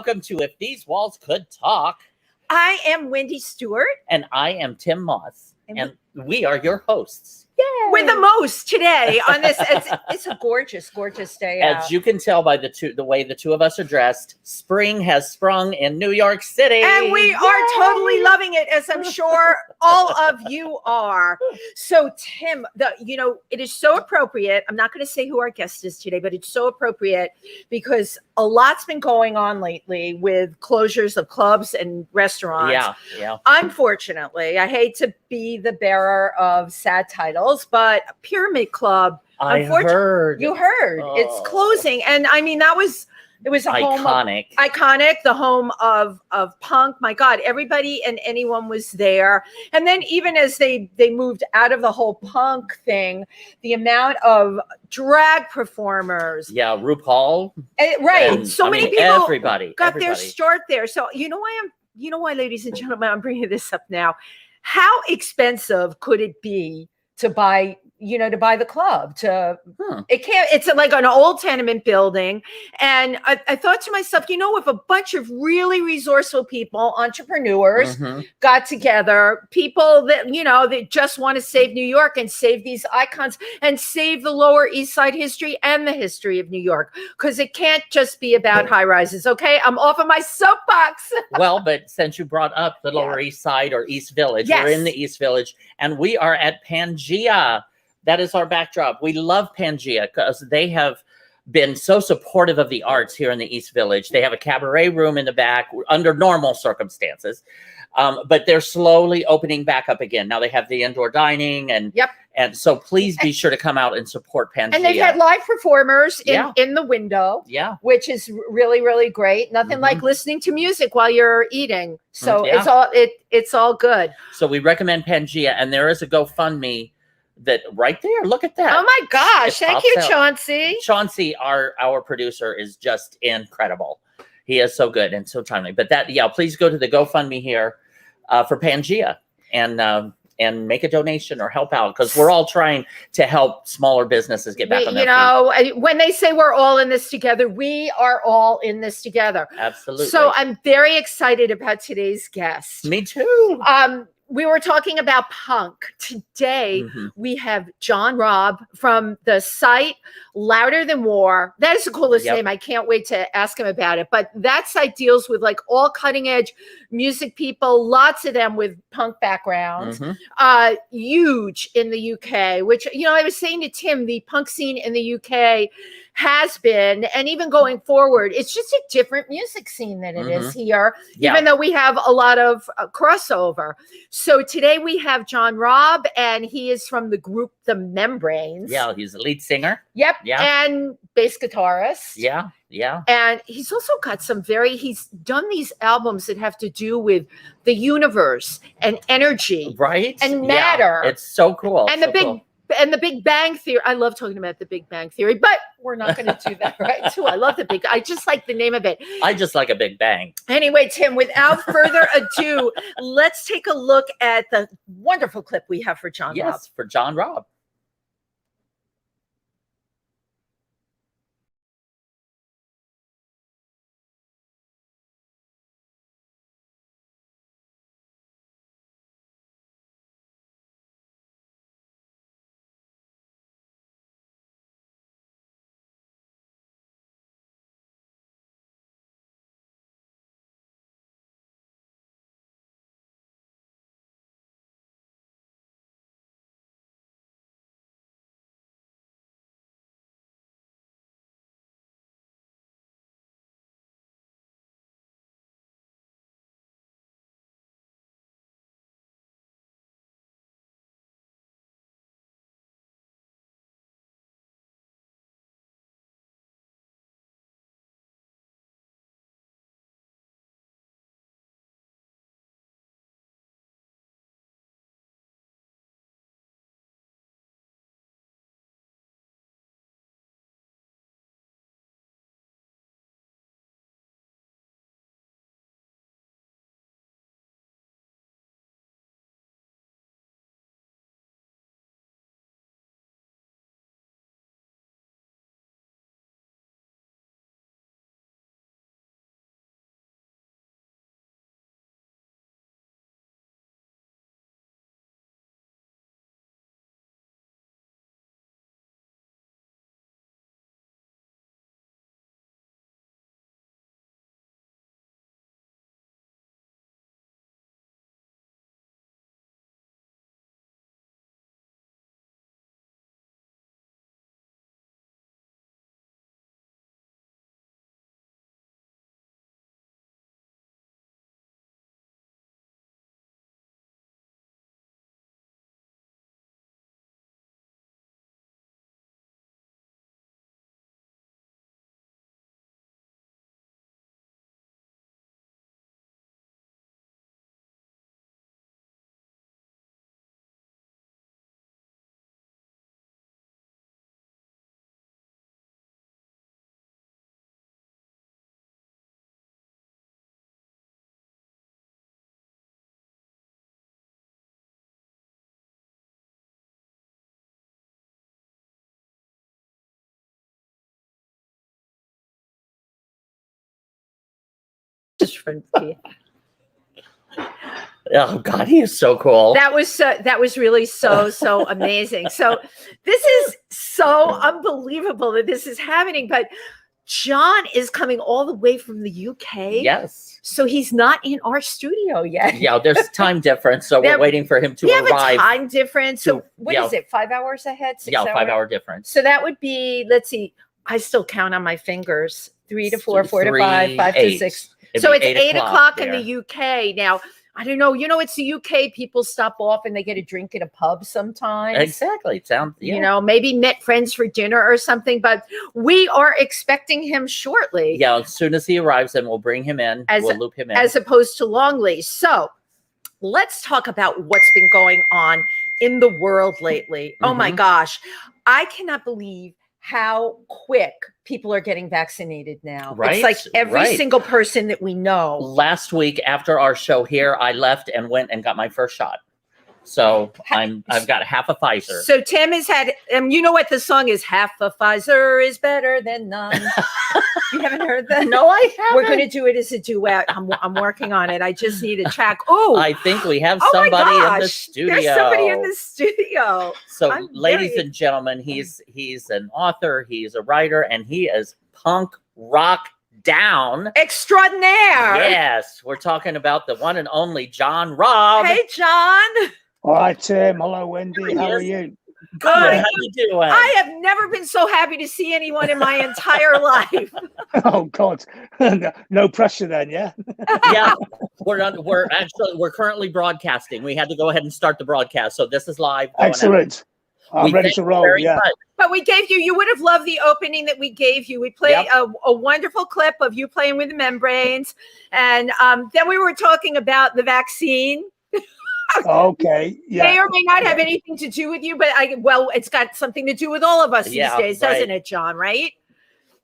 welcome to If These Walls Could Talk. I am Wendy Stuart. And I am Tim Moss. And we are your hosts. Yay. We're the most today on this. It's a gorgeous, gorgeous day out. As you can tell by the way the two of us are dressed, spring has sprung in New York City. And we are totally loving it, as I'm sure all of you are. So, Tim, it is so appropriate. I'm not going to say who our guest is today, but it's so appropriate because a lot's been going on lately with closures of clubs and restaurants. Yeah. Unfortunately, I hate to be the bearer of sad titles, but Pyramid Club, I heard. You heard. Oh. It's closing. And I mean, it was a iconic, the home of punk. My God, everybody and anyone was there. And then even as they moved out of the whole punk thing, the amount of drag performers. Yeah, RuPaul. Right. And, many people everybody got their start there. So you know why, ladies and gentlemen, I'm bringing this up now. How expensive could it be to buy the club? It's like an old tenement building. And I thought to myself, if a bunch of really resourceful people, entrepreneurs got together, people that, that just want to save New York and save these icons and save the Lower East Side history and the history of New York, because it can't just be about high rises. Okay. I'm off of my soapbox. Well, but since you brought up the Lower East Side or East Village, we're in the East Village and we are at PANGEA. That is our backdrop. We love PANGEA because they have been so supportive of the arts here in the East Village. They have a cabaret room in the back under normal circumstances, but they're slowly opening back up again. Now they have the indoor dining and so please be sure to come out and support PANGEA. And they've had live performers in the window, which is really, really great. Nothing like listening to music while you're eating. So it's all good. So we recommend PANGEA, and there is a GoFundMe that right there. Look at that. Oh my gosh. Thank you, Chauncey. Chauncey, our producer, is just incredible. He is so good and so timely. But please go to the GoFundMe here for PANGEA and make a donation or help out, because we're all trying to help smaller businesses get back on their feet. When they say we're all in this together, we are all in this together. Absolutely. So I'm very excited about today's guest. Me too. We were talking about punk. Today, we have John ROBB from the site Louder Than War. That is the coolest name. I can't wait to ask him about it. But that site deals with like all cutting edge music people, lots of them with punk backgrounds, huge in the UK, which, I was saying to Tim, the punk scene in the UK has been, and even going forward, it's just a different music scene than it is here, even though we have a lot of crossover. So today we have John ROBB, and he is from the group The Membranes. Yeah, he's the lead singer. Yep. Yeah. And bass guitarist. Yeah. And he's also got he's done these albums that have to do with the universe and energy. Right. And matter. It's so cool. And the Big Bang Theory. I love talking about the Big Bang Theory, but we're not going to do that, right? Too. I love I just like the name of it. I just like a big bang. Anyway, Tim, without further ado, let's take a look at the wonderful clip we have for John ROBB. Yes, for John ROBB. message from Tia. Oh God, he is so cool. That was really so amazing. So this is so unbelievable that this is happening. But John is coming all the way from the UK. Yes. So he's not in our studio yet. Yeah, there's time difference, so we're waiting for him to arrive. We have a time difference. So what is it? 5 hours ahead? 6 hours? 5-hour difference. So that would be, let's see, I still count on my fingers. 3 to 4, 4 to 5, 5 to 6. So it's 8 o'clock in the UK. Now, I don't know. It's the UK. People stop off and they get a drink at a pub sometimes. Exactly. It sounds, maybe met friends for dinner or something. But we are expecting him shortly. Yeah, as soon as he arrives, then we'll bring him in. We'll loop him in. As opposed to Longley. So let's talk about what's been going on in the world lately. Oh my gosh. I cannot believe how quick people are getting vaccinated now. Right. It's like every single person that we know. Last week after our show here, I left and went and got my first shot. So I've got half a Pfizer. So Tim has had, you know what the song is? Half a Pfizer is better than none. You haven't heard that? No, I haven't. We're going to do it as a duet. I'm working on it. I just need a track. Oh, I think we have somebody in the studio. There's somebody in the studio. So ladies and gentlemen, he's an author, he's a writer, and he is punk rock down extraordinaire. Yes, we're talking about the one and only John ROBB. Hey, John. All right, Tim. Hello, Wendy. How are you? Good. How you doing? I have never been so happy to see anyone in my entire life. Oh God, no pressure then, yeah. Yeah, we're currently broadcasting. We had to go ahead and start the broadcast, so this is live. Excellent. I'm ready to roll. Yeah. Much. But we gave you would have loved the opening that we gave you. We played a wonderful clip of you playing with the membranes, and then we were talking about the vaccine. Okay. Yeah. May or may not have anything to do with you, but it's got something to do with all of us these days, doesn't it, John? Right?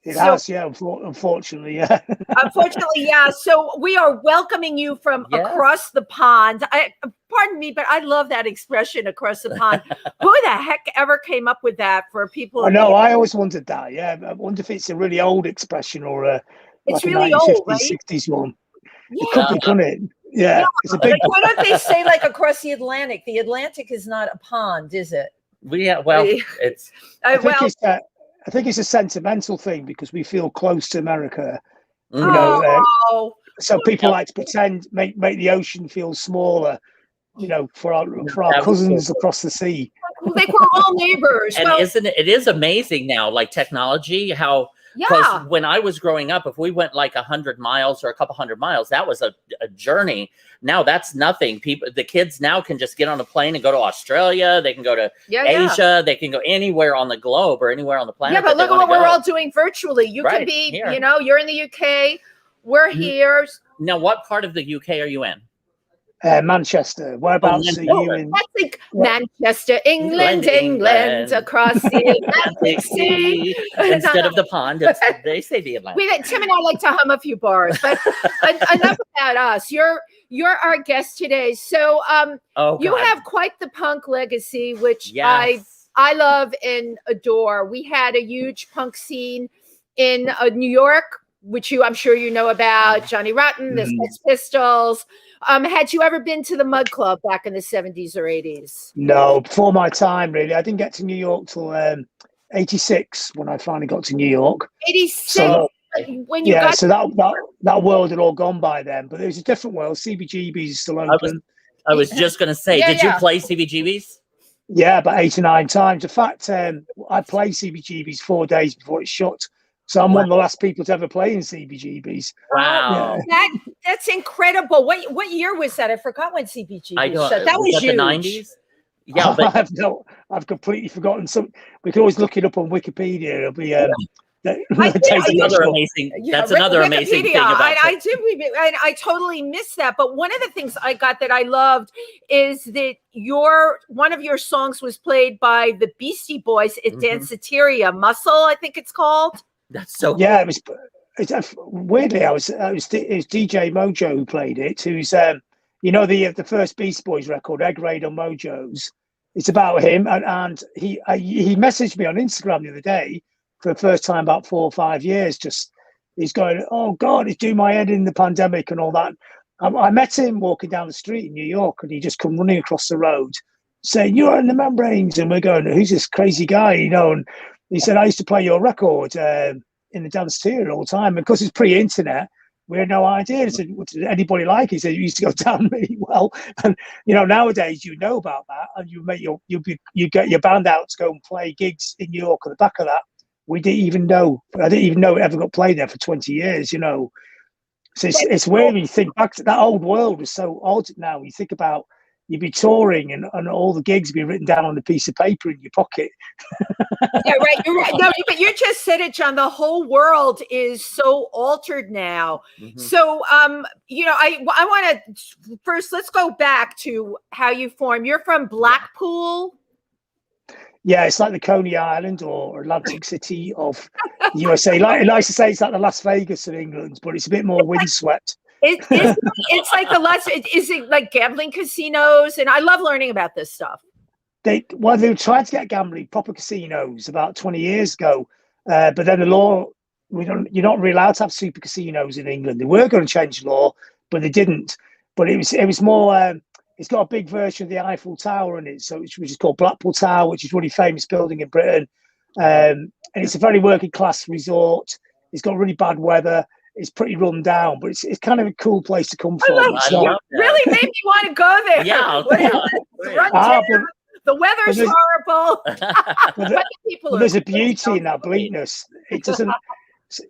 It has, yeah. Unfortunately, yeah. Unfortunately, yeah. So we are welcoming you from across the pond. Pardon me, but I love that expression, across the pond. Who the heck ever came up with that for people? I know. I always wondered that. Yeah. I wonder if it's a really old expression or it's like really a 1950s, old, right? 60s one. Yeah. It could be, couldn't it? Yeah. It's a big. Why don't they say like across the Atlantic? The Atlantic is not a pond, is it? It's. I think it's a sentimental thing because we feel close to America. So people like to pretend, make the ocean feel smaller, for our cousins across the sea. Like we're all neighbors. And it is amazing now, like technology, how, because when I was growing up, if we went like 100 miles or a couple hundred miles, that was a journey. Now that's nothing. The kids now can just get on a plane and go to Australia. They can go to Asia. They can go anywhere on the globe or anywhere on the planet. Yeah, but look at what we're all doing virtually. You can be, here. You're in the UK. We're here. Now, what part of the UK are you in? Manchester. Whereabouts are you in? That's like Manchester, England, across the Atlantic Sea. Instead of the pond, they say the Atlantic. Tim and I like to hum a few bars, but enough about us. You're our guest today. So you have quite the punk legacy, which I love and adore. We had a huge punk scene in New York, which I'm sure you know about. Johnny Rotten, the Sex Pistols. Had you ever been to the Mud Club back in the 70s or 80s? No, before my time, really. I didn't get to New York till 86 when I finally got to New York. 86? So, when you got so that world had all gone by then. But it was a different world. CBGB's is still open. I was just going to say, did you play CBGB's? Yeah, about 8 or 9 times. In fact, I played CBGB's 4 days before it shut. So I'm one of the last people to ever play in CBGB's. Wow. Yeah. That's incredible. What year was that? I forgot when CBGB shut. That was the 90s? Yeah, but I've completely forgotten. Some we can always look it up on Wikipedia. It'll be that's another amazing thing about I totally missed that. But one of the things I got that I loved is that one of your songs was played by the Beastie Boys at Danceteria. Muscle, I think it's called. That's so cool. Yeah, it was weirdly it was DJ Mojo who played it, who's the first Beast Boys record, Egg Raid on Mojo's. It's about him, and he messaged me on Instagram the other day for the first time about 4 or 5 years, just He's going, oh God, it's doing my head in the pandemic and all that. I met him walking down the street in New York, and he just come running across the road saying, "You're in the membranes." And we're going, "Who's this crazy guy?" And he said, "I used to play your record in the dance theatre all the time." And because it's pre-internet, we had no idea. I said, "What did anybody like?" He said, "You used to go down really well." And nowadays you know about that, and you get your band out to go and play gigs in New York. On the back of that, we didn't even know. I didn't even know it ever got played there for 20 years. So it's weird when you think back to that old world was so odd. Now you think about, you'd be touring and all the gigs be written down on a piece of paper in your pocket. Yeah, right. You're right. No, but you just said it, John. The whole world is so altered now. Mm-hmm. So, I want to first, let's go back to how you formed. You're from Blackpool. Yeah, it's like the Coney Island or Atlantic City of the USA. Like, I like to say it's like the Las Vegas of England, but it's a bit more windswept. It's like is it like gambling casinos? And I love learning about this stuff. They were trying to get gambling proper casinos about 20 years ago, but then the law, you're not really allowed to have super casinos in England. They were going to change the law, but they didn't. But it was more. It's got a big version of the Eiffel Tower in it, which is called Blackpool Tower, which is a really famous building in Britain, and it's a very working class resort. It's got really bad weather. It's pretty run down, but it's kind of a cool place to come from. Really made me want to go there. Yeah. The weather's horrible. There's a beauty in that bleakness. It doesn't,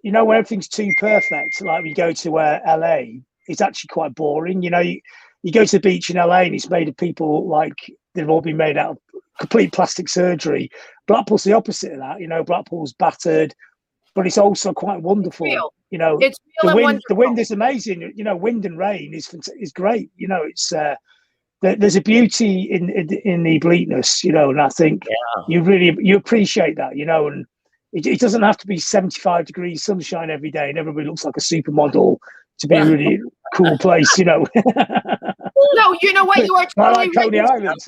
when everything's too perfect, like we go to LA, it's actually quite boring. You go to the beach in LA and it's made of people like they've all been made out of complete plastic surgery. Blackpool's the opposite of that. Blackpool's battered, but it's also quite wonderful. It's real. The wind is amazing. Wind and rain is great. There's a beauty in the bleakness. And I think you appreciate that. And it doesn't have to be 75 degrees sunshine every day and everybody looks like a supermodel to be a really cool place. No, you know what you are totally Coney Island.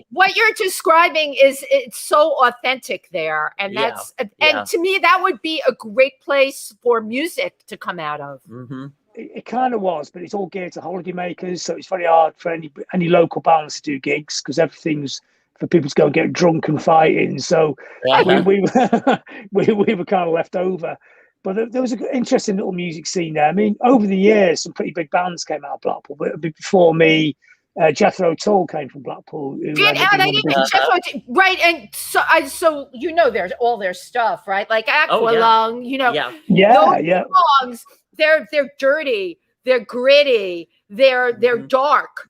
What you're describing it's so authentic there, and to me that would be a great place for music to come out of. Mm-hmm. It kind of was, but it's all geared to holiday makers, so it's very hard for any local bands to do gigs because everything's for people to go and get drunk and fighting. So we were kind of left over. But there was an interesting little music scene there. I mean, over the years, some pretty big bands came out of Blackpool. But before me, Jethro Tull came from Blackpool. Right, and so there's all their stuff, right? Like Aqualung, those songs. They're dirty, they're gritty, they're dark,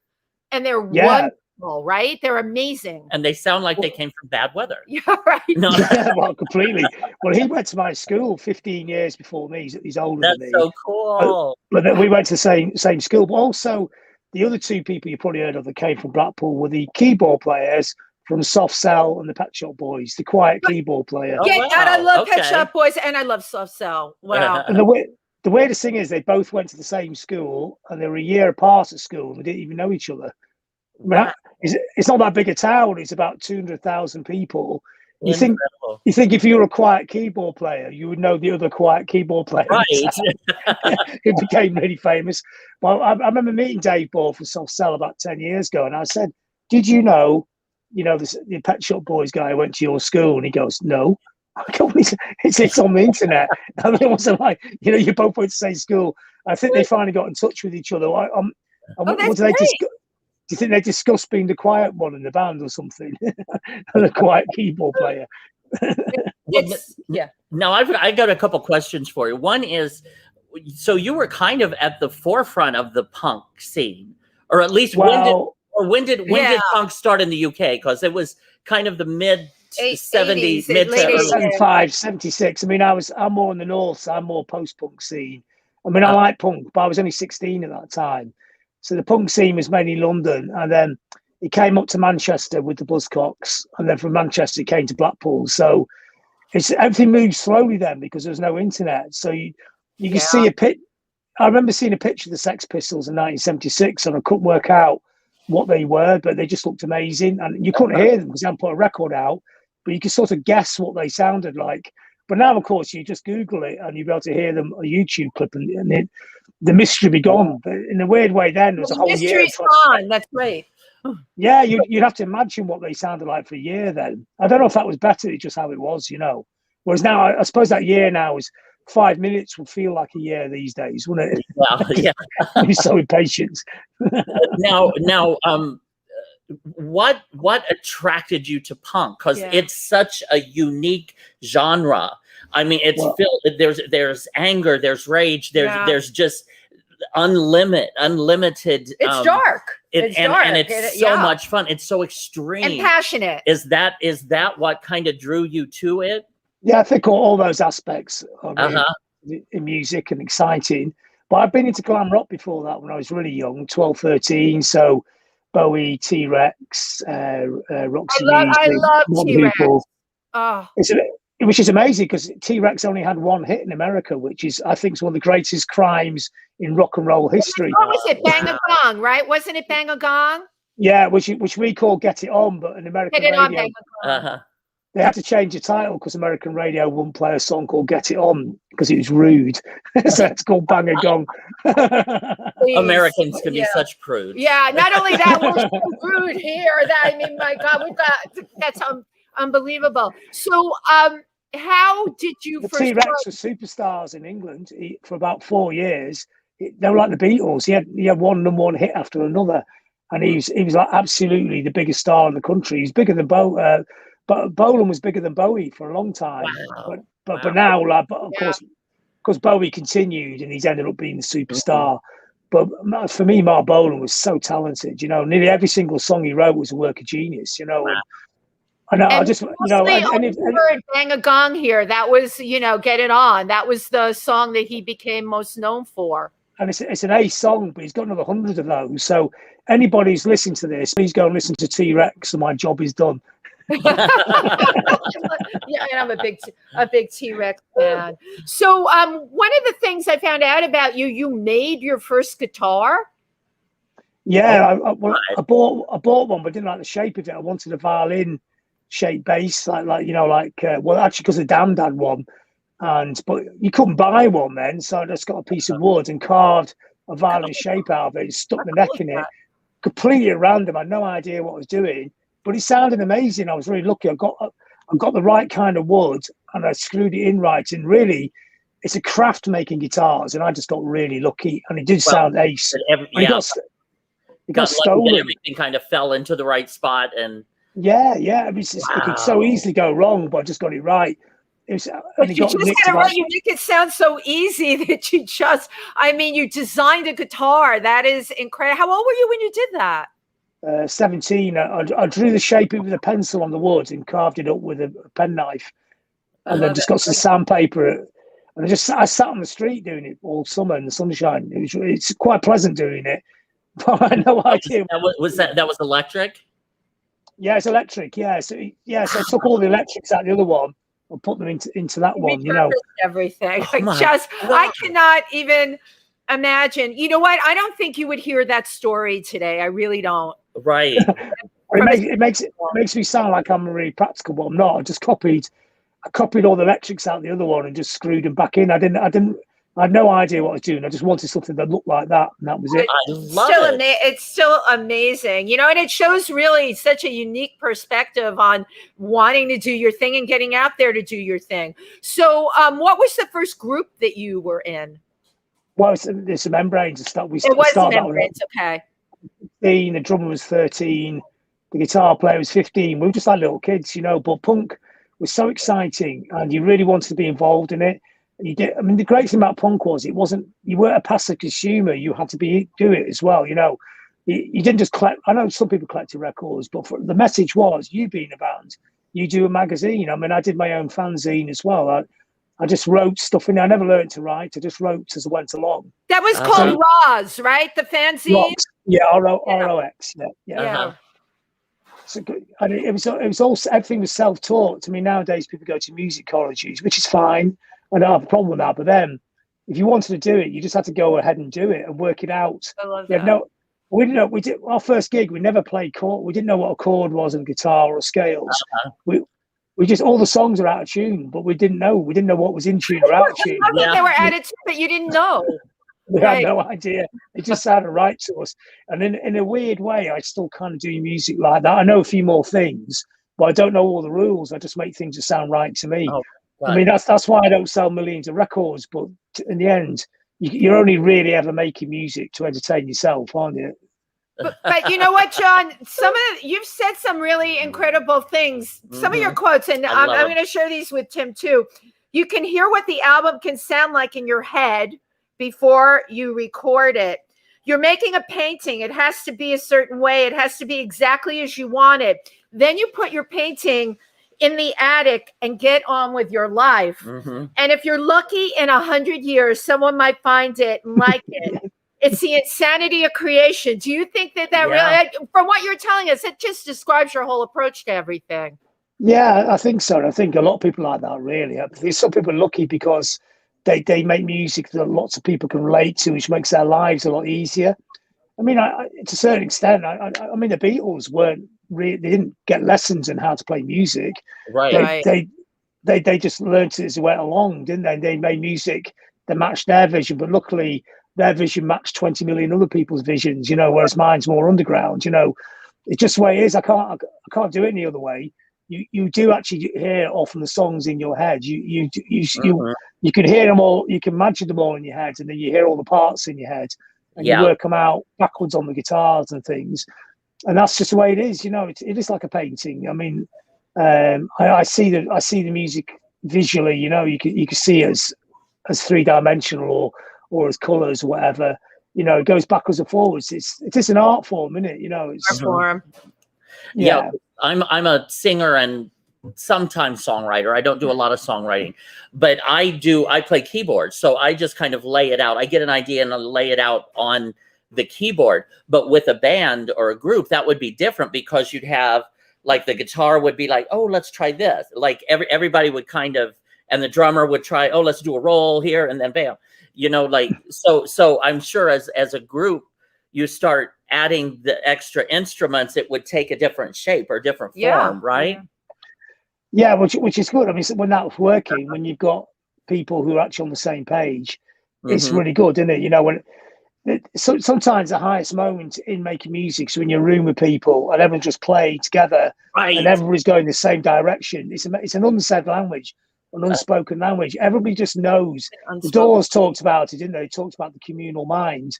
and they're wonderful. Right? They're amazing. And they sound like they came from bad weather. Yeah, right. No. Yeah, well, completely. Well, he went to my school 15 years before me. He's older than me. That's so cool. But then we went to the same school. But also, the other two people you probably heard of that came from Blackpool were the keyboard players from Soft Cell and the Pet Shop Boys, the quiet keyboard player. Yeah, and I love Pet Shop Boys and I love Soft Cell. Wow. And the weirdest thing is they both went to the same school and they were a year apart at school and they didn't even know each other. Right. It's not that big a town. It's about 200,000 people. You think if you were a quiet keyboard player, you would know the other quiet keyboard player. Right. Who became really famous. Well, I remember meeting Dave Ball from Soft Cell about 10 years ago, and I said, "Did you know, the Pet Shop Boys guy went to your school?" And he goes, "No." I go, it's on the internet. I mean, it wasn't like you both went to the same school. I think they finally got in touch with each other. What do they discuss? Do you think they discussed being the quiet one in the band or something? The quiet keyboard player. Now, I got a couple questions for you. One is, so you were kind of at the forefront of the punk scene, or at least when did punk start in the UK? Because it was kind of the mid 70s, mid to early 75, 76. I mean, I'm more in the north, so I'm more post-punk scene. I mean, I like punk, but I was only 16 at that time. So the punk scene was mainly London, and then it came up to Manchester with the Buzzcocks, and then from Manchester it came to Blackpool. So everything moved slowly then because there was no internet. So you can see I remember seeing a picture of the Sex Pistols in 1976, and I couldn't work out what they were, but they just looked amazing. And you couldn't hear them because they hadn't put a record out, but you could sort of guess what they sounded like. But now, of course, you just Google it and you'll be able to hear them a YouTube clip, and the mystery be gone. But in a weird way, then there was a whole year. Mystery's gone. That's right. Yeah, you'd have to imagine what they sounded like for a year then. I don't know if that was better, it's just how it was, you know. Whereas now, I suppose that year now is 5 minutes would feel like a year these days, wouldn't it? Well, yeah. I'd be so impatient. now, what attracted you to punk? Because it's such a unique genre. I mean, it's filled. There's anger, there's rage, there's just unlimited. It's dark. It's dark, and it's so much fun. It's so extreme and passionate. Is that what kind of drew you to it? Yeah, I think all those aspects are in music and exciting. But I've been into glam rock before that when I was really young, 12, 13. So Bowie, T-Rex, Roxy Music. I love T-Rex. Oh. Which is amazing because T-Rex only had one hit in America, which is, I think, one of the greatest crimes in rock and roll history. What was it? Bang a Gong, right? Wasn't it Bang a Gong? Yeah, which we call Get It On, but in American radio, they had to change the title because American radio wouldn't play a song called Get It On because it was rude. So it's called Bang a Gong. Americans can be such prudes. Yeah, not only that, we're so rude here. I mean, my God, that's unbelievable. So, how did you the first? T-Rex were superstars in England for about 4 years. They were like the Beatles. He had one #1 hit after another, and he was like absolutely the biggest star in the country. He's bigger than Bowie. But Bolan was bigger than Bowie for a long time. Wow. But now, like, of course, Bowie continued, and he's ended up being the superstar. But for me, Mark Bolan was so talented. You know, nearly every single song he wrote was a work of genius. You know. Wow. And I just, you know, heard Bang a Gong here. That was, you know, Get It On. That was the song that he became most known for. And it's an A song, but he's got another 100 of those. So anybody who's listening to this, please go and listen to T-Rex, and my job is done. Yeah, and I'm a big T-Rex fan. So, one of the things I found out about you made your first guitar. Yeah, I bought one, but didn't like the shape of it. I wanted a violin shaped bass, like you know, well, actually, because the Damned had one, but you couldn't buy one then, so I just got a piece of wood and carved a violin shape out of it, and stuck my neck in it, completely at random. I had no idea what I was doing, but it sounded amazing. I was really lucky. I got the right kind of wood, and I screwed it in right. And really, it's a craft making guitars, and I just got really lucky, and it did sound ace. It got stolen. Everything kind of fell into the right spot, and it could so easily go wrong, but I just got it right. You just get it right. You make it sound so easy that you designed a guitar. That is incredible. How old were you when you did that? 17. I drew the shape with a pencil on the wood and carved it up with a penknife, and then just got some sandpaper. And I sat on the street doing it all summer in the sunshine. It's quite pleasant doing it, but I had no idea. That was electric? Yeah, it's electric. Yeah, so I took all the electrics out of the other one and put them into that one. You know, everything. I cannot even imagine. You know what? I don't think you would hear that story today. I really don't. Right. it makes me sound like I'm really practical, but I'm not. I copied all the electrics out of the other one and just screwed them back in. I had no idea what I was doing. I just wanted something that looked like that, and that was it. I love it. It's still amazing, you know, and it shows really such a unique perspective on wanting to do your thing and getting out there to do your thing. So, what was the first group that you were in? Well, it's the Membranes. It was the Membranes. Okay. 15, the drummer was 13, the guitar player was 15. We were just like little kids, you know. But punk was so exciting, and you really wanted to be involved in it. The great thing about punk was you weren't a passive consumer. You had to do it as well. You know, you didn't just collect. I know some people collected records, but the message was, you being a band, you do a magazine. I mean, I did my own fanzine as well. I just wrote stuff in. I never learned to write. I just wrote as I went along. That was called ROZ, right? The fanzine. ROX. Yeah, ROX. Yeah. So, and it was also, everything was self-taught. I mean, nowadays people go to music colleges, which is fine. I don't have a problem with that. But then, if you wanted to do it, you just had to go ahead and do it and work it out. I love that. We didn't know. We did our first gig. We never played chord. We didn't know what a chord was on guitar or scales. we just, all the songs are out of tune, but we didn't know what was in tune or out of tune. I think they were added to, but you didn't know. We had no idea. It just sounded right to us. And in a weird way, I still kind of do music like that. I know a few more things, but I don't know all the rules. I just make things that sound right to me. Oh, I mean, that's why I don't sell millions of records. But in the end, you're only really ever making music to entertain yourself, aren't you? But you know what, John? You've said some really incredible things. Some of your quotes, and I'm going to share these with Tim too. You can hear what the album can sound like in your head before you record it. You're making a painting. It has to be a certain way. It has to be exactly as you want it. Then you put your painting in the attic and get on with your life. And if you're lucky, in 100 years, someone might find it and like it. It's the insanity of creation. Do you think that really, from what you're telling us, it just describes your whole approach to everything? Yeah, I think so. I think a lot of people like that, really. I think some people are lucky because they make music that lots of people can relate to, which makes their lives a lot easier. I mean, to a certain extent, I mean, the Beatles they didn't get lessons in how to play music. They just learned it as they went along, didn't they? They made music that matched their vision, but luckily their vision matched 20 million other people's visions, whereas mine's more underground. It's just the way it is. I can't do it any other way. You do actually hear often the songs in your head. You can hear them all, you can imagine them all in your head, and then you hear all the parts in your head, and you work them out backwards on the guitars and things. And that's just the way it is. It is like a painting. I mean, I see the music visually. You can see it as three-dimensional or as colors or whatever. It goes backwards and forwards. It's an art form, isn't it? It's art form. Yeah. I'm a singer and sometimes songwriter. I don't do a lot of songwriting, but I play keyboard. So I just kind of lay it out. I get an idea and I lay it out on the keyboard. But with a band or a group, that would be different, because you'd have, like, the guitar would be like, oh, let's try this. Like everybody would kind of, and the drummer would try, oh, let's do a roll here, and then bam. So I'm sure as a group, you start adding the extra instruments, it would take a different shape or different form, right? Yeah, which is good. I mean, when that's working, when you've got people who are actually on the same page, it's really good, isn't it? Sometimes the highest moment in making music is when you're in a room with people and everyone just play together, and everybody's going the same direction. It's an unsaid language, an unspoken language. Everybody just knows. The Doors talked about it, didn't they? They talked about the communal mind.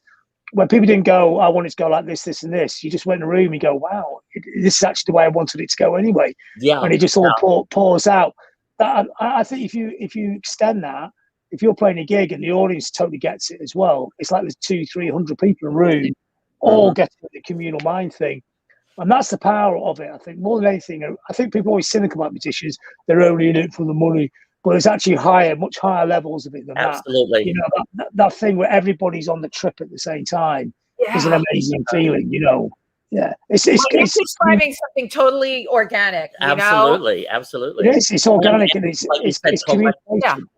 When people didn't go, I want it to go like this, this, and this. You just went in a room and go, wow, this is actually the way I wanted it to go anyway. Yeah. And it just all pours out. I think if you extend that, if you're playing a gig and the audience totally gets it as well, it's like there's 200-300 people in a room, all getting the communal mind thing. And that's the power of it, I think, more than anything. I think people are always cynical about musicians. They're only in it for the money. But there's actually much higher levels of it than that. Absolutely. That thing where everybody's on the trip at the same time is an amazing feeling, Yeah. It's describing something totally organic. Absolutely. It's organic, and it's communication.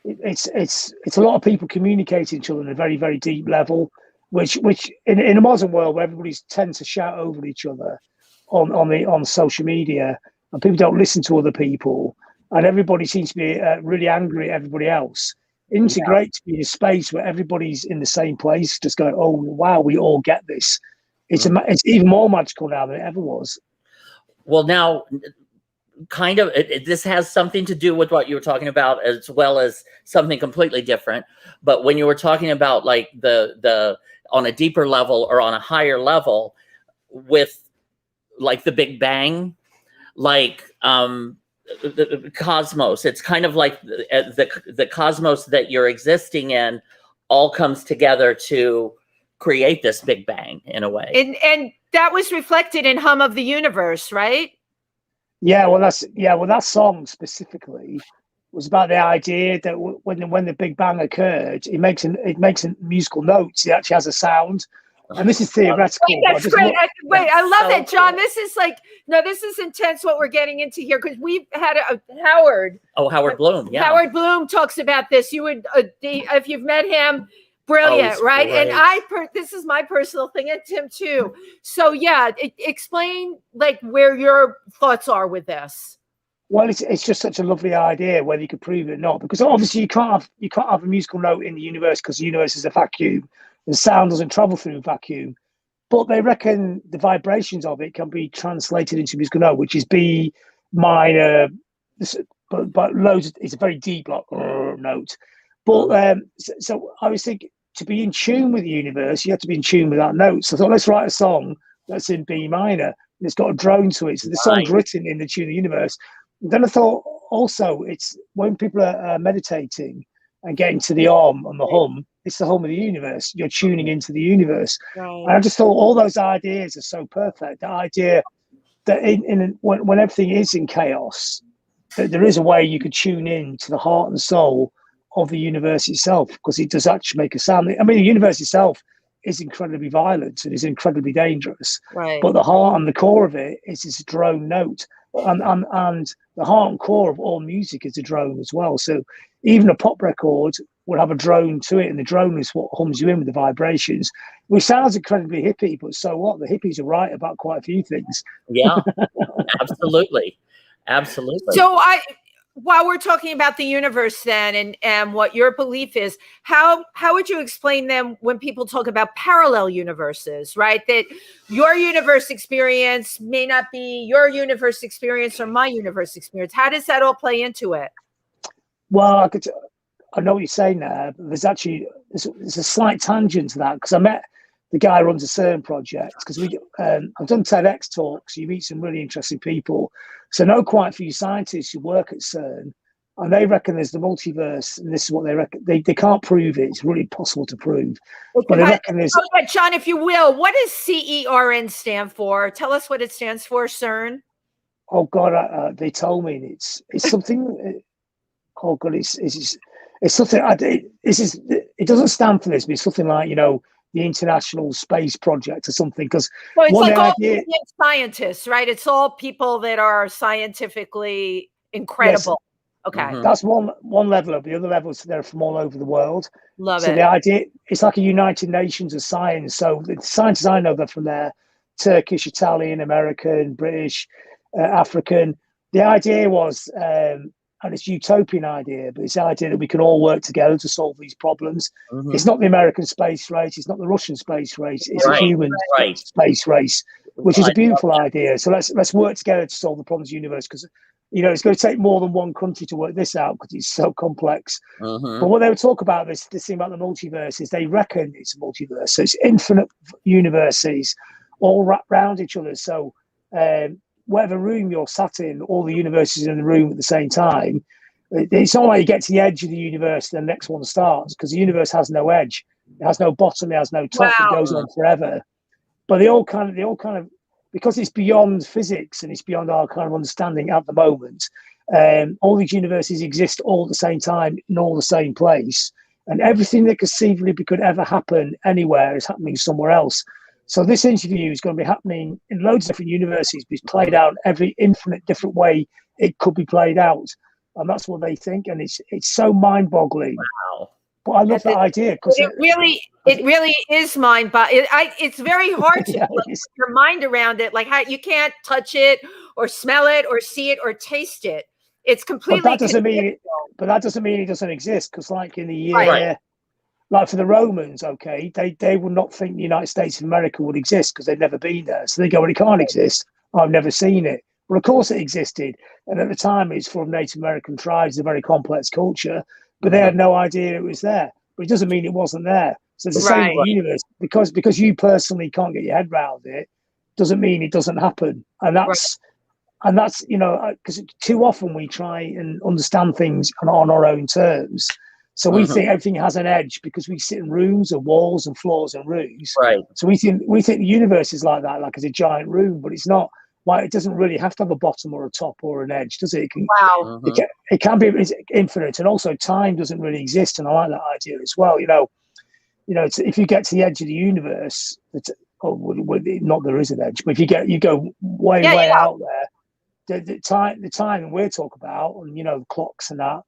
It's a lot of people communicating to each other on a very, very deep level, which in a modern world where everybody tends to shout over each other on social media, and people don't listen to other people, and everybody seems to be really angry at everybody else. It's great to be in a space where everybody's in the same place, just going, oh wow, we all get this. It's even more magical now than it ever was. Well, now, kind of, this has something to do with what you were talking about, as well as something completely different. But when you were talking about, like, the on a deeper level or on a higher level with, like, the Big Bang, like the cosmos, it's kind of like the cosmos that you're existing in all comes together to create this Big Bang in a way. And that was reflected in Hum of the Universe, right? Well, that song specifically was about the idea that when the Big Bang occurred, it makes a musical note. It actually has a sound. And this is theoretical. Wait, that's great. I love that, John. This is intense what we're getting into here, because we've had Howard. Oh, Howard Bloom. Yeah. Howard Bloom talks about this. You would, if you've met him, brilliant, right? Great. And this is my personal thing, and Tim too. So yeah, explain, like, where your thoughts are with this. Well, it's just such a lovely idea, whether you could prove it or not, because obviously you can't have a musical note in the universe because the universe is a vacuum, and sound doesn't travel through a vacuum. But they reckon the vibrations of it can be translated into musical note, which is B minor, but loads. It's a very deep like note. But so I was thinking, to be in tune with the universe, you have to be in tune with that note. So I thought, let's write a song that's in B minor, and it's got a drone to it. So the song's written in the tune of the universe. And then I thought, also, it's when people are meditating and getting to the om and the hum, it's the hum of the universe. You're tuning into the universe. Right. And I just thought all those ideas are so perfect. The idea that when everything is in chaos, that there is a way you could tune in to the heart and soul of the universe itself, because it does actually make a sound. I mean, the universe itself is incredibly violent and is incredibly dangerous. Right. But the heart and the core of it is this drone note. And the heart and core of all music is a drone as well. So even a pop record would have a drone to it, and the drone is what hums you in with the vibrations, which sounds incredibly hippie, but so what? The hippies are right about quite a few things. Yeah, absolutely. Absolutely. So while we're talking about the universe then and what your belief is, how would you explain them when people talk about parallel universes, right? That your universe experience may not be your universe experience or my universe experience. How does that all play into it? Well, I know what you're saying there, but there's a slight tangent to that, because I met the guy who runs a CERN project, because I've done TEDx talks. You meet some really interesting people. So I know quite a few scientists who work at CERN, and they reckon there's the multiverse, and this is what they reckon. They can't prove it. It's really impossible to prove. Okay, but they reckon there's... John, if you will, what does CERN stand for? Tell us what it stands for, CERN. Oh, God, they told me it's something... Oh, God, it's something... It doesn't stand for this, but it's something like, the International Space Project or something, because it's like all scientists, right? It's all people that are scientifically incredible. Yes. Okay. That's one level of. The other levels, they're from all over the world. Love it. So the idea, it's like a United Nations of science. So the scientists I know, they're from there: Turkish, Italian, American, British, African. The idea was, and it's a utopian idea, but it's the idea that we can all work together to solve these problems. It's not the American space race, it's not the Russian space race, it's a human space race, which is a beautiful idea. So let's work together to solve the problems of the universe, because it's going to take more than one country to work this out, because it's so complex. But what they would talk about, this thing about the multiverse, is they reckon it's a multiverse. So it's infinite universes all wrapped around each other. So whatever room you're sat in, all the universes in the room at the same time. It's not like you get to the edge of the universe and the next one starts, because the universe has no edge. It has no bottom, it has no top. It goes on forever. But they all kind of, because it's beyond physics and it's beyond our kind of understanding at the moment, all these universes exist all at the same time in all the same place. And everything that conceivably could ever happen anywhere is happening somewhere else. So this interview is going to be happening in loads of different universes, but it's played out every infinite different way it could be played out. And that's what they think. And it's so mind-boggling. Wow. But I love that idea, because it really is mind-boggling. It's very hard to put your mind around it. Like, how you can't touch it or smell it or see it or taste it. It's completely. But that doesn't mean it doesn't exist, because like in the year, like for the Romans, okay, they would not think the United States of America would exist because they'd never been there. So they go, well, it can't exist. I've never seen it. Well, of course it existed. And at the time, it's from Native American tribes, a very complex culture, but they had no idea it was there. But it doesn't mean it wasn't there. So it's the same with the universe. Because you personally can't get your head around it, doesn't mean it doesn't happen. And that's because too often we try and understand things on our own terms. So we think everything has an edge because we sit in rooms and walls and floors and roofs. Right. So we think the universe is like that, like it's a giant room, but it's not. Like, it doesn't really have to have a bottom or a top or an edge, does it? It can be infinite, and also time doesn't really exist. And I like that idea as well. If you get to the edge of the universe, not there is an edge, but if you go way out there, the time we're talking about, and the clocks and that,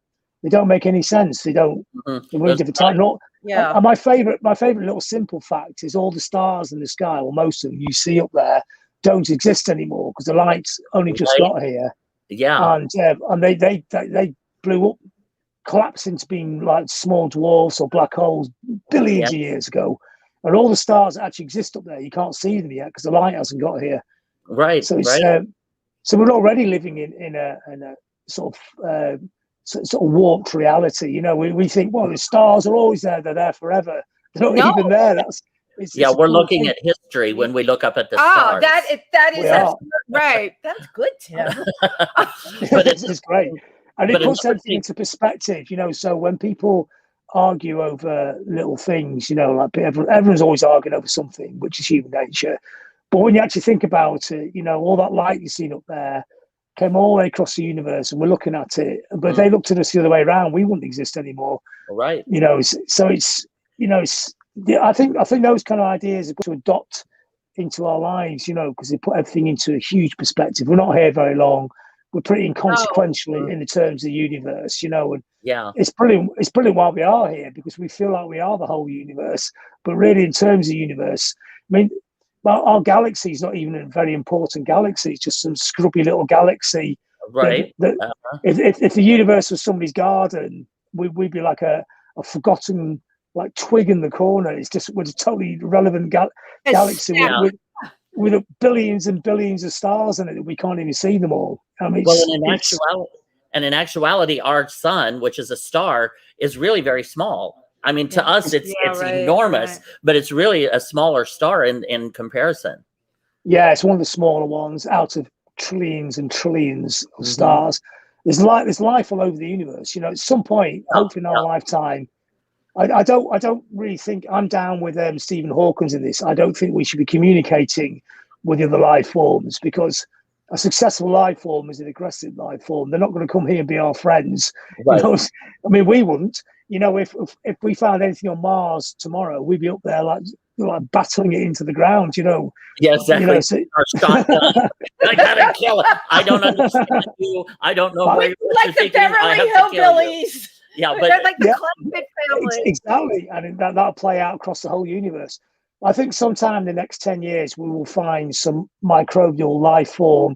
they don't make any sense. They don't. They're really different time. And my favorite little simple fact is all the stars in the sky, or most of them you see up there, don't exist anymore because the lights only just got here. Yeah. And they blew up, collapsed into being like small dwarfs or black holes billions of years ago. And all the stars that actually exist up there, you can't see them yet because the light hasn't got here. Right. So it's right. So we're already living in a sort of warped reality. You know, we think, well, the stars are always there; they're there forever. They're not even there. We're looking at history when we look up at the stars. That is right. That's good, Tim. But it's great, and it puts everything into perspective. You know, so when people argue over little things, you know, like everyone's always arguing over something, which is human nature. But when you actually think about it, you know, all that light you've seen up there came all the way across the universe, and we're looking at it. But if they looked at us the other way around, we wouldn't exist anymore. Right. You know, so it's, you know, I think those kind of ideas are to adopt into our lives, you know, because they put everything into a huge perspective. We're not here very long. We're pretty inconsequential in the terms of the universe, you know, and it's brilliant. It's brilliant while we are here because we feel like we are the whole universe. But really, in terms of the universe, I mean, well, our galaxy is not even a very important galaxy. It's just some scrubby little galaxy. Right. If the universe was somebody's garden, we'd be like a forgotten like twig in the corner. It's just we're a totally irrelevant galaxy with billions and billions of stars in it that we can't even see them all. I mean, in actuality, our sun, which is a star, is really very small. I mean, to us, it's enormous, but it's really a smaller star in comparison. Yeah, it's one of the smaller ones out of trillions and trillions of stars. There's life all over the universe. You know, at some point, hopefully in our lifetime, I don't really think I'm down with Stephen Hawkins in this. I don't think we should be communicating with the other life forms because a successful life form is an aggressive life form. They're not going to come here and be our friends. Right. You know, I mean, we wouldn't. You know, if we found anything on Mars tomorrow, we'd be up there like battling it into the ground. You know. Yeah, exactly. You know, I gotta kill it. I don't understand you. I don't know. Like the Beverly Hillbillies. Yeah, but they're like the Clampett family. Exactly, and that'll play out across the whole universe. I think sometime in the next 10 years, we will find some microbial life form,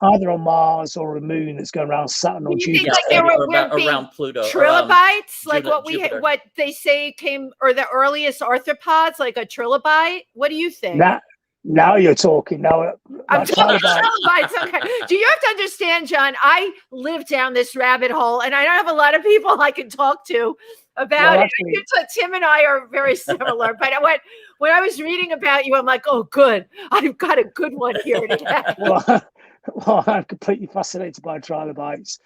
either on Mars or a moon that's going around Saturn or Jupiter. Around Pluto. Trilobites, like what they say came, or the earliest arthropods, like a trilobite. What do you think? Now you're talking. Now I'm talking trilobites. Okay. Do you have to understand, John? I live down this rabbit hole, and I don't have a lot of people I can talk to about it. Tim and I are very similar, but when I was reading about you, I'm like, oh, good. I've got a good one here today. Well, I'm completely fascinated by trilobites.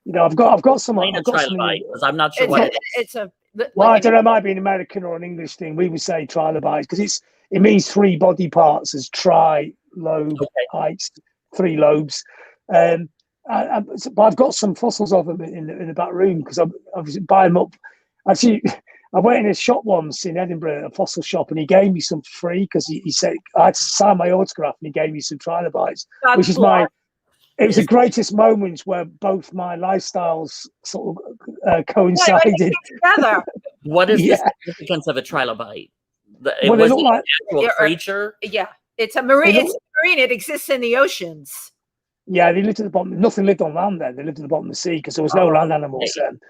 You know, I've got some. Trilobite, because I'm not sure what it's a. Well, I don't know. It might be an American or an English thing. We would say trilobites because it means three body parts as tri-lobe heights, three lobes. But I've got some fossils of them in the back room because I was buying them up. Actually, I went in a shop once in Edinburgh, a fossil shop, and he gave me some free because he said I had to sign my autograph, and he gave me some trilobites, which is it was the greatest moments where both my lifestyles sort of coincided. What is the significance of a trilobite? They look like a creature. Yeah, it's a marine. It's marine. It exists in the oceans. Yeah, they lived at the bottom. Nothing lived on land then. They lived at the bottom of the sea because there was no land animals then.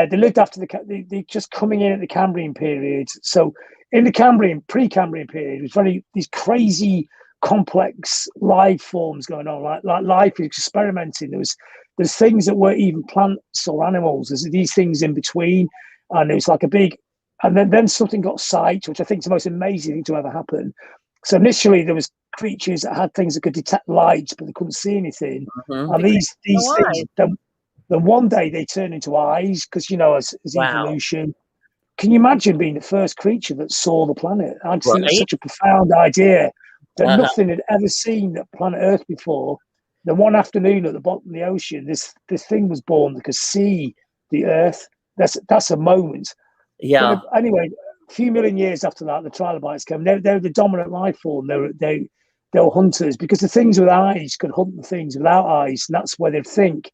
They lived after they just coming in at the Cambrian period. So in the pre-Cambrian period, it was these crazy complex life forms going on, like life experimenting. There's things that weren't even plants or animals. There's these things in between, and it was like a big. And then something got sight, which I think is the most amazing thing to ever happen. So initially there was creatures that had things that could detect light, but they couldn't see anything. And these things, then one day they turn into eyes because, you know, as evolution. Can you imagine being the first creature that saw the planet? I just think it's such a profound idea that nothing had ever seen that planet Earth before. Then one afternoon at the bottom of the ocean, this thing was born that could see the Earth. That's a moment. Yeah. But anyway, a few million years after that, the trilobites came. They're the dominant life form. They were hunters because the things with eyes could hunt the things without eyes, and that's where they think.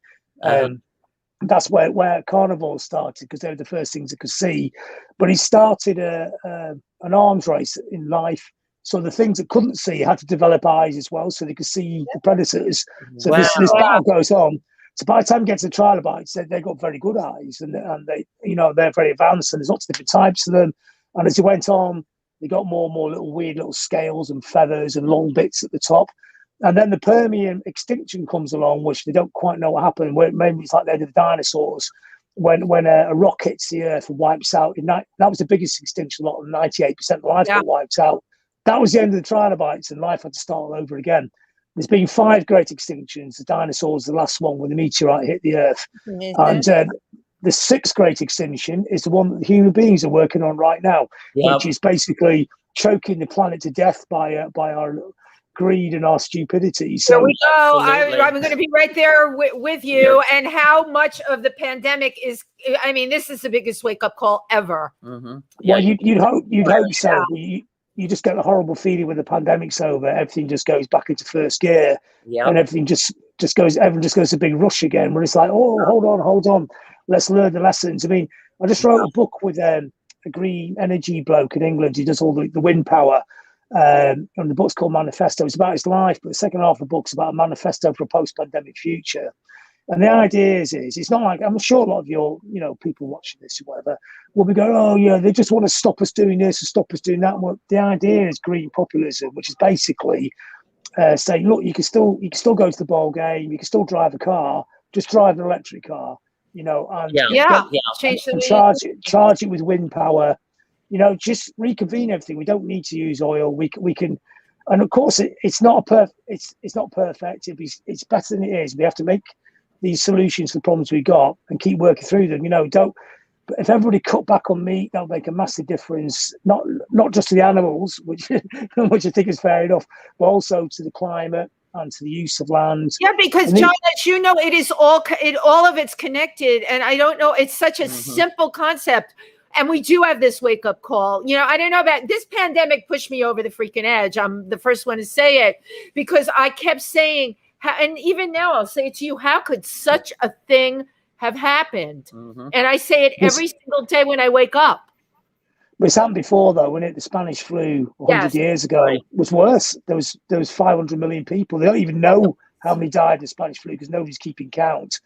That's where carnivores started because they were the first things they could see. But he started an arms race in life. So the things that couldn't see had to develop eyes as well, so they could see the predators. So Wow. this battle goes on. So by the time you get to the trilobites, they've got very good eyes, and they, you know, they're very advanced, and there's lots of different types of them. And as it went on, they got more and more little weird little scales and feathers and long bits at the top. And then the Permian extinction comes along, which they don't quite know what happened. Where maybe it's like the end of the dinosaurs, when a rock hits the Earth and wipes out. That was the biggest extinction. A lot of 98% of life got wiped out. That was the end of the trilobites, and life had to start all over again. There's been 5 great extinctions. The dinosaurs, the last one, when the meteorite hit the Earth. And the 6th great extinction is the one that the human beings are working on right now, which is basically choking the planet to death by our greed and our stupidity. So there we go. I'm going to be right there with you. And how much of the pandemic is, I mean, this is the biggest wake-up call ever. Well, you'd hope so. You just get a horrible feeling when the pandemic's over. Everything just goes back into first gear, and everything just goes. Everyone just goes a big rush again. Where it's like, oh, hold on, let's learn the lessons. I mean, I just wrote a book with a green energy bloke in England. He does all the wind power, and the book's called Manifesto. It's about his life, but the second half of the book's about a manifesto for a post-pandemic future. And the idea is it's not like, I'm sure a lot of your, you know, people watching this or whatever will be going, oh yeah, they just want to stop us doing this and stop us doing that. Well, the idea is green populism, which is basically saying, look, you can still go to the ball game, you can still drive a car, just drive an electric car, you know, and charge it with wind power, you know, just reconvene everything. We don't need to use oil. We can, and of course it's not perfect. It's better than it is. We have to make these solutions to the problems we got and keep working through them. You know, but if everybody cut back on meat, that'll make a massive difference, not just to the animals, which I think is fair enough, but also to the climate and to the use of land. Yeah, because John, as you know, all of it's connected. And I don't know, it's such a simple concept. And we do have this wake-up call. You know, I don't know about this pandemic pushed me over the freaking edge. I'm the first one to say it, because I kept saying, and even now I'll say it to you, how could such a thing have happened? And I say it every single day when I wake up. But it's happened before, though, when the Spanish flu 100 years ago was worse. There was 500 million people. They don't even know how many died of the Spanish flu because nobody's keeping count.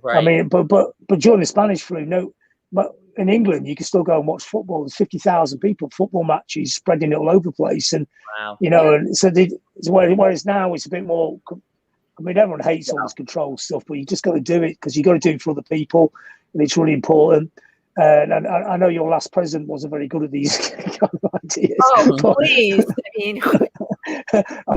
Right. I mean, but during the Spanish flu, but in England, you can still go and watch football. There's 50,000 people, football matches spreading it all over the place. And, you know, and so whereas now it's a bit more, I mean, everyone hates all this control stuff, but you just got to do it because you got to do it for other people. And it's really important. And I know your last president wasn't very good at these kind of ideas. Oh, please. I mean,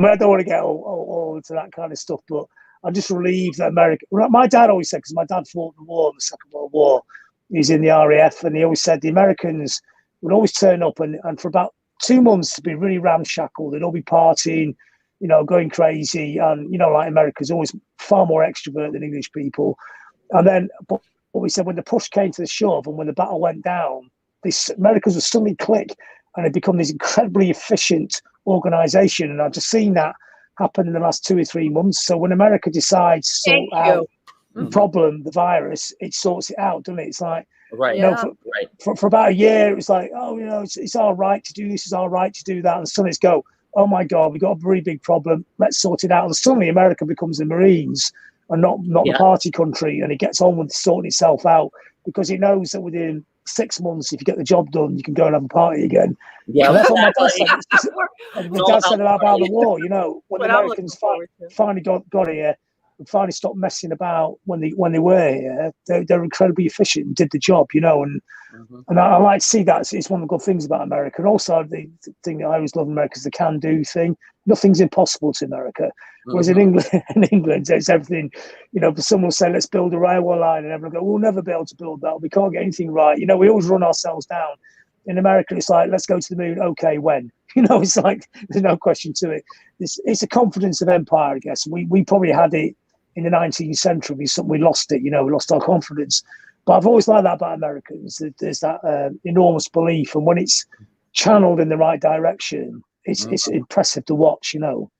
I don't want to get all into that kind of stuff, but I'm just relieved that America, my dad always said, because my dad fought the war, the Second World War, he's in the RAF, and he always said the Americans would always turn up and for about 2 months to be really ramshackle. They'd all be partying, you know, going crazy. And, you know, like America's always far more extrovert than English people. And then, but what we said, when the push came to the shove and when the battle went down, Americans would suddenly click and had become this incredibly efficient organization. And I've just seen that happen in the last 2 or 3 months. So when America decides to sort out the problem, the virus, it sorts it out, doesn't it? It's like, you know, for about a year, it was like, oh, you know, it's all right to do this, it's all right to do that. And suddenly it's oh my God, we've got a very big problem, let's sort it out. And suddenly America becomes the Marines and not the party country, and it gets on with sorting itself out because it knows that within 6 months, if you get the job done, you can go and have a party again. Yeah, that's what my dad said. My dad said about the war, you know, when the Americans finally got here and finally stopped messing about when they were here, they're incredibly efficient and did the job, you know, and I like to see that. It's one of the good things about America. And also the thing that I always love in America is the can-do thing. Nothing's impossible to America. Whereas in England, it's everything, you know, someone will say, let's build a railway line, and everyone will go, we'll never be able to build that. We can't get anything right. You know, we always run ourselves down. In America, it's like, let's go to the moon. Okay, when? You know, it's like, there's no question to it. It's a confidence of empire, I guess. We probably had it in the 19th century. We lost it, you know, we lost our confidence. But I've always liked that about Americans. There's that enormous belief. And when it's channeled in the right direction, it's impressive to watch, you know.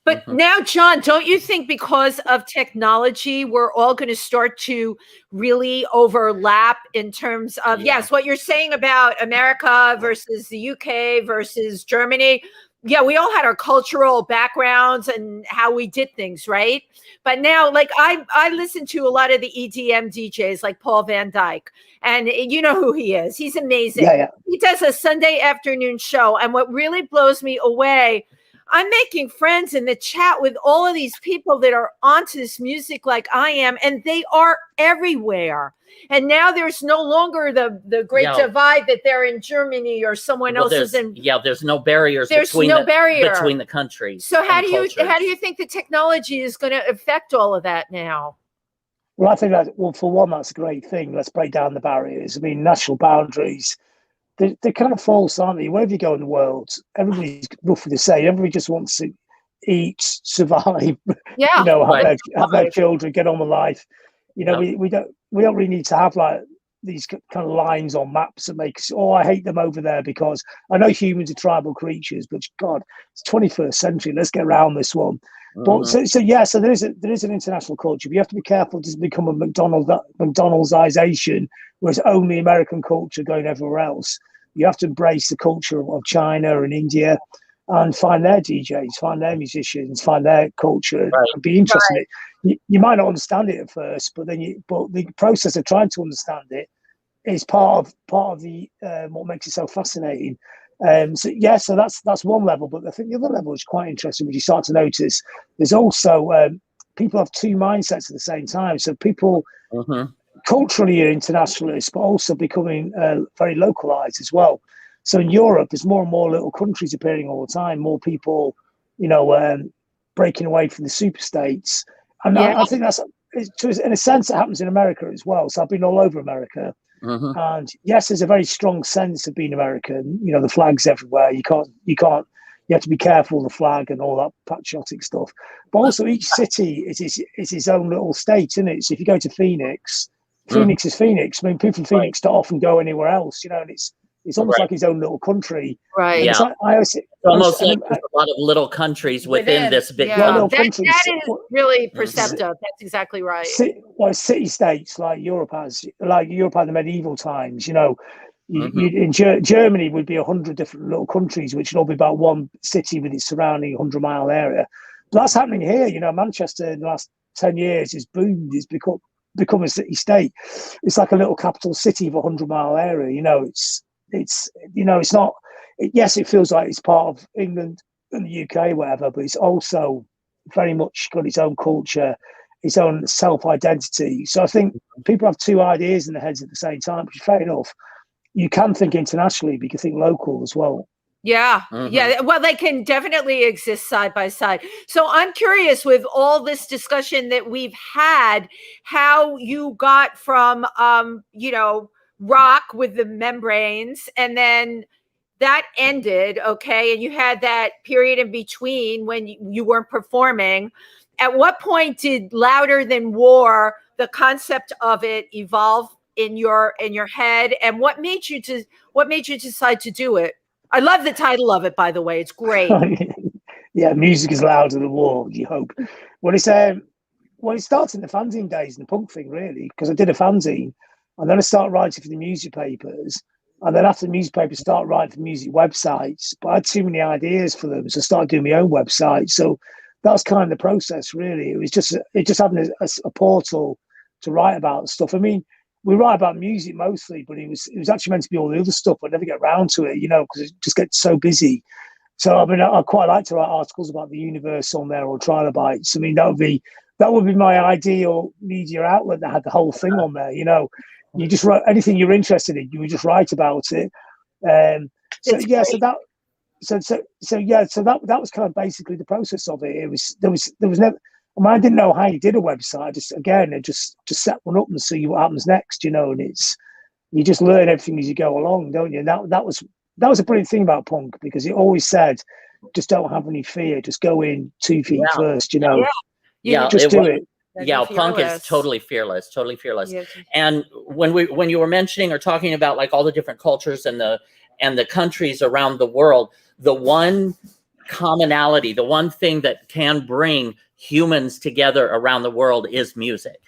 But now, John, don't you think because of technology, we're all going to start to really overlap in terms of, yes, what you're saying about America versus the UK versus Germany, yeah, we all had our cultural backgrounds and how we did things, right? But now, like I listen to a lot of the EDM DJs like Paul Van Dyke, and you know who he is. He's amazing. Yeah, yeah. He does a Sunday afternoon show, and what really blows me away, I'm making friends in the chat with all of these people that are onto this music like I am, and they are everywhere. And now there's no longer the great divide that they're in Germany or someone else is in. Yeah, there's no barriers between the countries. So how do you think the technology is going to affect all of that now? Well, I think that, well, for one, that's a great thing. Let's break down the barriers. I mean, national boundaries, they're kind of false, aren't they? Wherever you go in the world, everybody's roughly the same. Everybody just wants to eat, survive, yeah, you know, have their children, get on with life. You know, we don't really need to have like these kind of lines on maps that make us, oh, I hate them over there, because I know humans are tribal creatures, but God, it's 21st century. Let's get around this one. But so there is an international culture. But you have to be careful to become a McDonald'sization, where it's only American culture going everywhere else. You have to embrace the culture of China and India, and find their DJs, find their musicians, find their culture, and be interested in it. You might not understand it at first, but the process of trying to understand it is part of the what makes it so fascinating. So that's one level, but I think the other level is quite interesting, which you start to notice. There's also people have two mindsets at the same time. So people culturally are internationalists, but also becoming very localized as well. So in Europe, there's more and more little countries appearing all the time. More people, breaking away from the super states. And I think in a sense, it happens in America as well. So I've been all over America. And yes, there's a very strong sense of being American. You know, the flag's everywhere. You have to be careful of the flag and all that patriotic stuff. But also each city is its own little state, isn't it? So if you go to Phoenix, Phoenix is Phoenix. I mean, people from Phoenix don't often go anywhere else, and it's almost like its own little country. Right. Yeah. It's almost like there's a lot of little countries within this big country. That is really perceptive. That's exactly right. City states like Europe had the medieval times. In Germany would be 100 different little countries, which would all be about one city with its surrounding 100-mile area. But that's happening here. Manchester in the last 10 years has boomed. It's become a city state. It's like a little capital city of a 100-mile area. It's not. Yes, it feels like it's part of England and the UK, whatever, but it's also very much got its own culture, its own self-identity. So I think people have two ideas in their heads at the same time, which is fair enough. You can think internationally, but you can think local as well. Yeah. Yeah. Well, they can definitely exist side by side. So I'm curious, with all this discussion that we've had, how you got from, rock with the membranes, and then that ended. Okay. And you had that period in between when you weren't performing. At what point did Louder Than War, the concept of it, evolve in your head? And what made you decide to do it? I love the title of it, by the way. It's great. Yeah, music is louder than war, you hope. Well, it starts in the fanzine days and the punk thing, really, because I did a fanzine, and then I started writing for the music papers, and then after the newspapers, started writing for music websites. But I had too many ideas for them, so I started doing my own website. So that was kind of the process, really. It just having a portal to write about stuff. I mean, we write about music mostly, but it was actually meant to be all the other stuff. I never get around to it, because it just gets so busy. So I mean, I quite like to write articles about the universe on there, or trilobites. I mean, that would be my ideal media outlet that had the whole thing on there. You just write anything you're interested in, you would just write about it. That was kind of basically the process of it. There was never. I mean, I didn't know how you did a website. Just set one up and see what happens next, and you just learn everything as you go along, don't you? And that was a brilliant thing about punk, because it always said, just don't have any fear, just go in 2 feet first, just do it. Yeah, punk is totally fearless. Yes. And when you were mentioning or talking about like all the different cultures and the countries around the world, the one commonality, the one thing that can bring humans together around the world is music.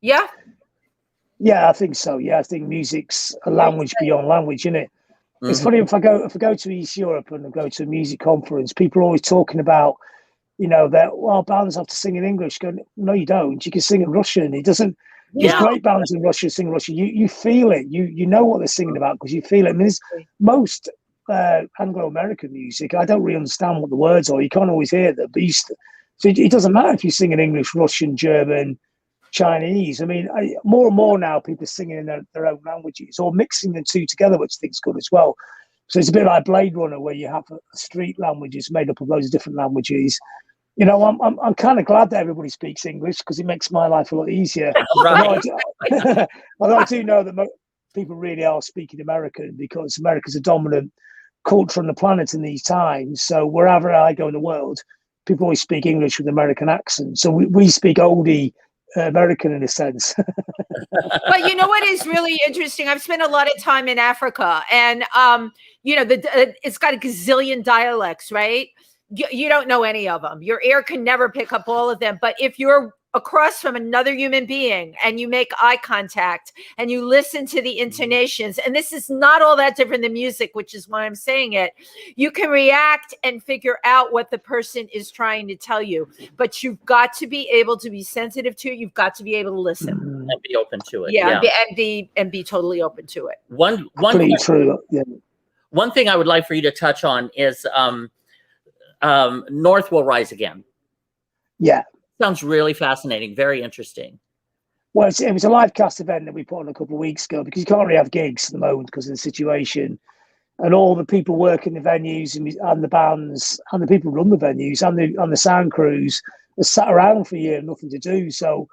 Yeah, I think so. Yeah, I think music's a language beyond language, isn't it? It's funny if I go to East Europe and I go to a music conference, people are always talking about, that bands have to sing in English. Going, no, you don't. You can sing in Russian. It doesn't. There's great bands in Russia sing Russian. You feel it. You know what they're singing about because you feel it. I mean, most Anglo-American music, I don't really understand what the words are. You can't always hear them. But so it doesn't matter if you sing in English, Russian, German, Chinese. I mean, more and more now people are singing in their own languages or mixing the two together, which I think is good as well. So it's a bit like Blade Runner, where you have a street languages made up of loads of different languages. I'm kind of glad that everybody speaks English because it makes my life a lot easier. Right. Although I do know that people really are speaking American because America's a dominant culture on the planet in these times. So wherever I go in the world, people always speak English with American accent. So we speak oldie American in a sense. But you know what is really interesting? I've spent a lot of time in Africa, and it's got a gazillion dialects, right? You don't know any of them. Your ear can never pick up all of them. But if you're across from another human being and you make eye contact and you listen to the intonations, and this is not all that different than music, which is why I'm saying it, you can react and figure out what the person is trying to tell you. But you've got to be able to be sensitive to it. You've got to be able to listen and be open to it. Yeah. And be totally open to it. One thing I would like for you to touch on is North Will Rise Again. Yeah. Sounds really fascinating. Very interesting. Well, it was a live cast event that we put on a couple of weeks ago because you can't really have gigs at the moment because of the situation. And all the people working the venues and the bands and the people who run the venues and the sound crews are sat around for a year, nothing to do. So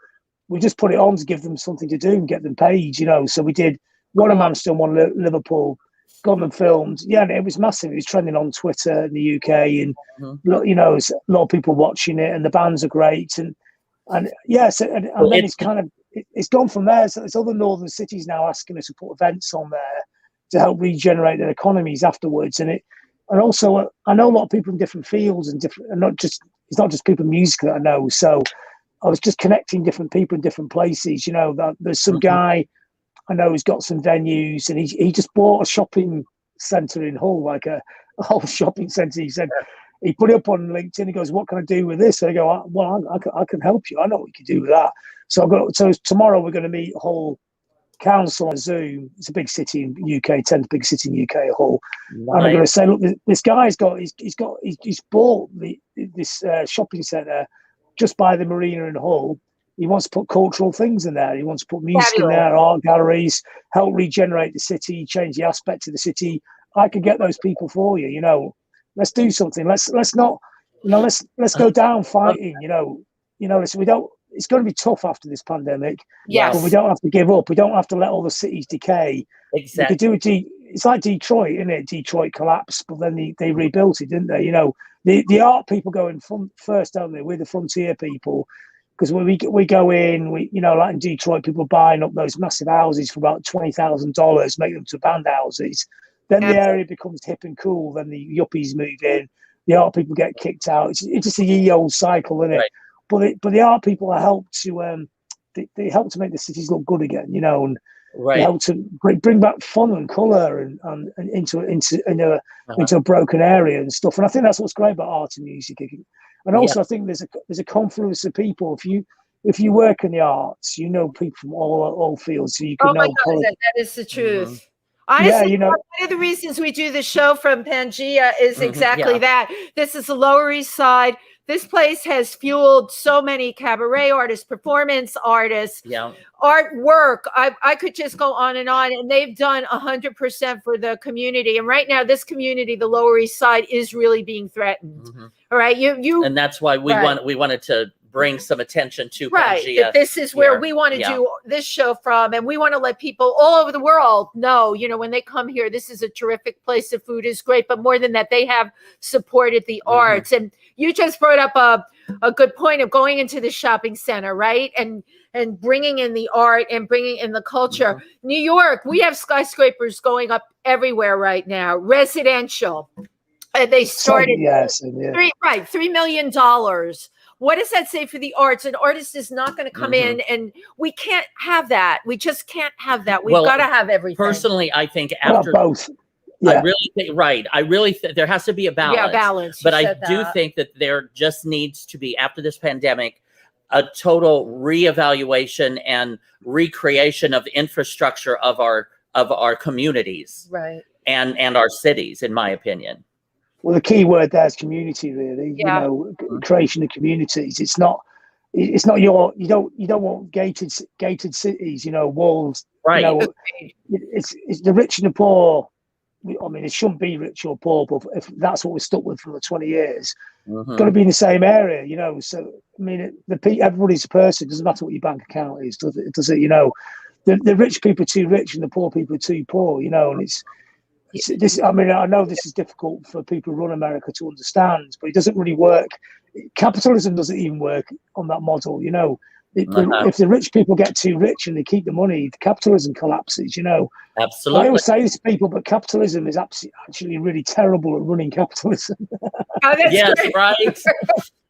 we just put it on to give them something to do and get them paid, So we did one in Manchester, one in Liverpool, got them filmed. Yeah, and it was massive. It was trending on Twitter in the UK, and there's a lot of people watching it, and the bands are great. And yes, and then it's gone from there. So there's other northern cities now asking us to put events on there to help regenerate their economies afterwards. And also I know a lot of people in different fields and it's not just people in music that I know. So I was just connecting different people in different places. That there's some guy I know who's got some venues, and he just bought a shopping centre in Hull, like a whole shopping centre. He said he put it up on LinkedIn. He goes, "What can I do with this?" And I go, "Well, I can help you. I know what you can do with that." So tomorrow we're going to meet Hull Council on Zoom. It's a big city in UK, 10th big city in UK, Hull. Nice. And I'm going to say, look, this guy's he's bought this shopping centre just by the marina in Hull. He wants to put cultural things in there. He wants to put music in there, art galleries, help regenerate the city, change the aspect of the city. I could get those people for you. Let's do something. Let's not, let's go down fighting. Listen, we don't. It's going to be tough after this pandemic. Yes, but we don't have to give up. We don't have to let all the cities decay. Exactly. We could do it's like Detroit, isn't it? Detroit collapsed, but then they rebuilt it, didn't they? The art people go in first, don't they? We're the frontier people. Because when we go in, like in Detroit, people buying up those massive houses for about $20,000, make them to band houses. Then the area becomes hip and cool. Then the yuppies move in. The art people get kicked out. It's just a ye old cycle, isn't it? Right. But the art people help to they help to make the cities look good again, and they help to bring back fun and colour and into a broken area and stuff. And I think that's what's great about art and music. And also, I think there's a confluence of people. If you work in the arts, people from all fields, so you can know. Oh my God, that is the truth. Honestly, one of the reasons we do the show from PANGEA is exactly that. This is the Lower East Side. This place has fueled so many cabaret artists, performance artists, artwork. I could just go on, and they've done 100% for the community. And right now, this community, the Lower East Side, is really being threatened. All right, and that's why we wanted to bring some attention to PANGEA. This is where we want to do this show from, and we want to let people all over the world know, when they come here, this is a terrific place. The food is great, but more than that, they have supported the arts. And you just brought up a good point of going into the shopping center, right? And bringing in the art and bringing in the culture. New York, we have skyscrapers going up everywhere right now, residential. And they started $3 million. What does that say for the arts? An artist is not going to come in, and we can't have that. We just can't have that. We've got to have everything. Personally, I think after both. Yeah. I really think, right. I really think there has to be a balance. Yeah, balance. But I do think that there just needs to be, after this pandemic, a total reevaluation and recreation of infrastructure of our communities, right, and our cities, in my opinion. Well, the key word there is community, really. Yeah. You know, creation of communities. It's not you don't want gated cities, you know, walls. Right. You know, it's the rich and the poor. I mean, it shouldn't be rich or poor, but if that's what we're stuck with for the 20 years, it's got to be in the same area, you know. So, I mean, everybody's a person. It doesn't matter what your bank account is, does it? You know, the rich people are too rich and the poor people are too poor, you know. And it's this. I mean, I know this is difficult for people who run America to understand, but it doesn't really work. Capitalism doesn't even work on that model, you know. If the rich people get too rich and they keep the money, the capitalism collapses, you know. Absolutely. I always say this to people, but capitalism is actually really terrible at running capitalism. yes, right.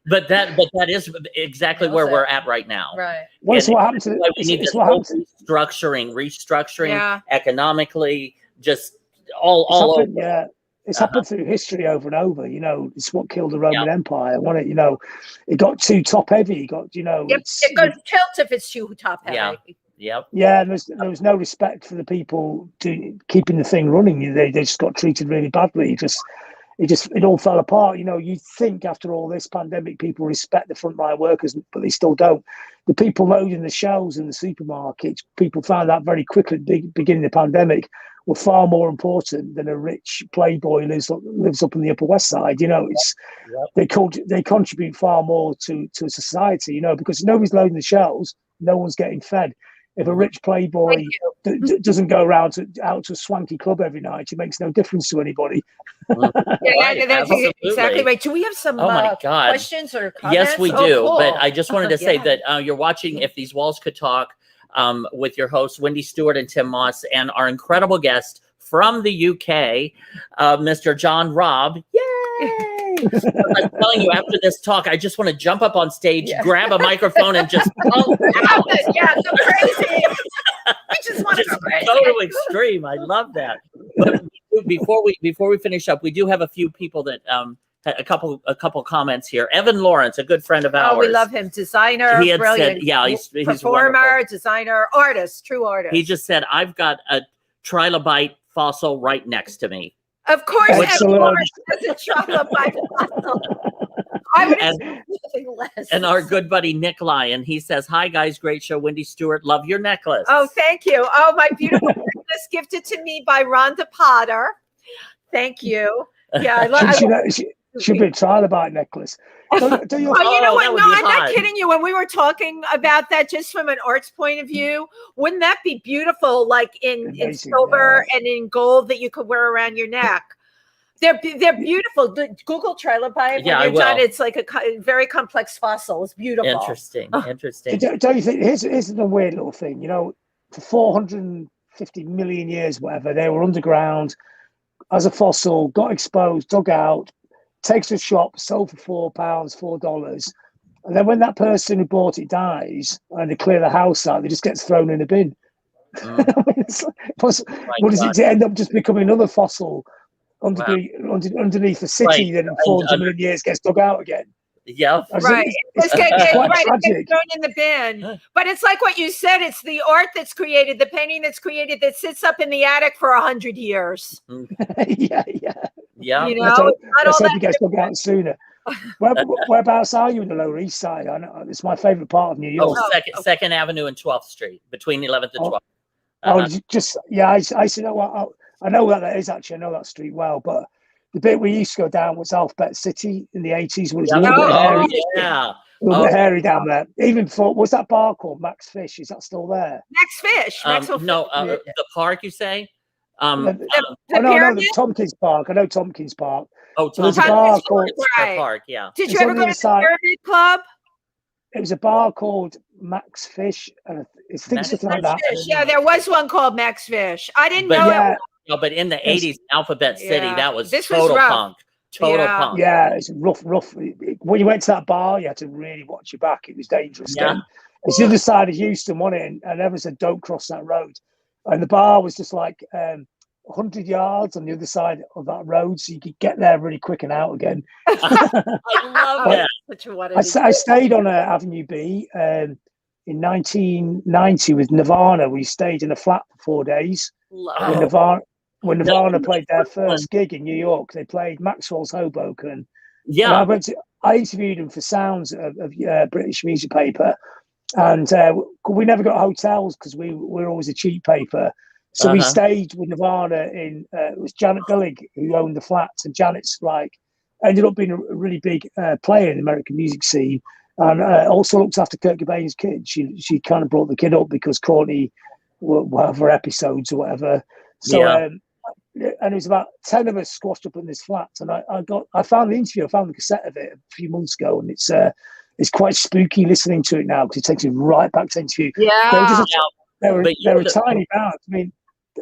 But that is exactly where we're at right now. Right. What's what happened to we need this restructuring economically, just all over. Yeah. It's happened through history over and over, you know. It's what killed the Roman Empire, wasn't it? You know, it got too top heavy. It goes tilt if it's too top heavy. Yeah. And there was no respect for the people keeping the thing running. They just got treated really badly. It all fell apart. You know, you think after all this pandemic, people respect the frontline workers, but they still don't. The people loading the shelves in the supermarkets, people found that very quickly at the beginning of the pandemic, were far more important than a rich playboy who lives up in the Upper West Side. You know, they contribute far more to a society, you know, because nobody's loading the shelves, no one's getting fed. If a rich playboy doesn't go around out to a swanky club every night, it makes no difference to anybody. That's exactly right. Do we have some questions or comments? Yes, we do. Cool. But I just wanted to say that you're watching If These Walls Could Talk with your hosts, Wendy Stuart and Tym Moss, and our incredible guest from the UK, Mr. John ROBB. Yay! I'm telling you, after this talk, I just want to jump up on stage, grab a microphone, and just go crazy. We just want to go crazy. Go to extreme. I love that. But before we finish up, we do have a few people that a couple comments here. Evan Lawrence, a good friend of ours. Oh, we love him. Designer, he had brilliant. Said, he's performer, wonderful. Designer, artist, true artist. He just said, "I've got a trilobite fossil right next to me." Of course, Evan Lawrence has a trilobite fossil. I would expect nothing less. And our good buddy Nick Lyon, he says, "Hi guys, great show. Wendy Stuart, love your necklace." Oh, thank you. Oh, my beautiful necklace gifted to me by Rhonda Potter. Thank you. Yeah, I love it. Should be a trilobite necklace. You know what? No, I'm not kidding you. When we were talking about that, just from an arts point of view, wouldn't that be beautiful? Like in silver and in gold that you could wear around your neck. They're beautiful. Google trilobite. Yeah, I will. It's like a very complex fossil. It's beautiful. Interesting. Don't you think? Here's the weird little thing. You know, for 450 million years, whatever, they were underground as a fossil, got exposed, dug out, takes to a shop, sold for £4, $4, and then when that person who bought it dies and they clear the house out, it just gets thrown in a bin. Does it end up just becoming another fossil underneath the city that in 400 million years gets dug out again? Yeah, right. It's thrown in the bin. But it's like what you said. It's the art that's created, the painting that's created, that sits up in the attic for 100 years. Yeah. You know, let's hope it gets dug out sooner. Whereabouts are you in the Lower East Side? I know it's my favorite part of New York. Second Avenue and 12th Street, between 11th and 12th. I know where that is actually. I know that street well, but the bit we used to go down was Alphabet City in the 80s when it was a little bit hairy. A little bit hairy down there. Even before, was that bar called Max Fish? Is that still there? Max Fish. The park, you say? The Tompkins Park. I know Tompkins Park. Oh, Tompkins Park. Park, yeah. Did you ever go to the Pyramid Club? It was a bar called Max Fish, and it's something like that. Yeah, there was one called Max Fish. I didn't know it. No, but in the 80s, Alphabet City, that was total punk. Total punk. Yeah, it's rough. When you went to that bar, you had to really watch your back. It was dangerous. Yeah. It's the other side of Houston, wasn't it? And everyone said, don't cross that road. And the bar was just like 100 yards on the other side of that road, so you could get there really quick and out again. I love that. I stayed on Avenue B in 1990 with Nirvana. We stayed in a flat for 4 days. When Nirvana played their first gig in New York. They played Maxwell's Hoboken. Yeah. And I interviewed them for Sounds of British Music Paper. And we never got hotels because we were always a cheap paper. So we stayed with Nirvana in, it was Janet Billig who owned the flats. And Janet's ended up being a really big player in the American music scene. And also looked after Kurt Cobain's kid. She kind of brought the kid up because Courtney will have her episodes or whatever. So, and it was about 10 of us squashed up in this flat. And I found the interview, I found the cassette of it a few months ago. And it's quite spooky listening to it now because it takes you right back to the interview. Yeah. They were a tiny band. I mean,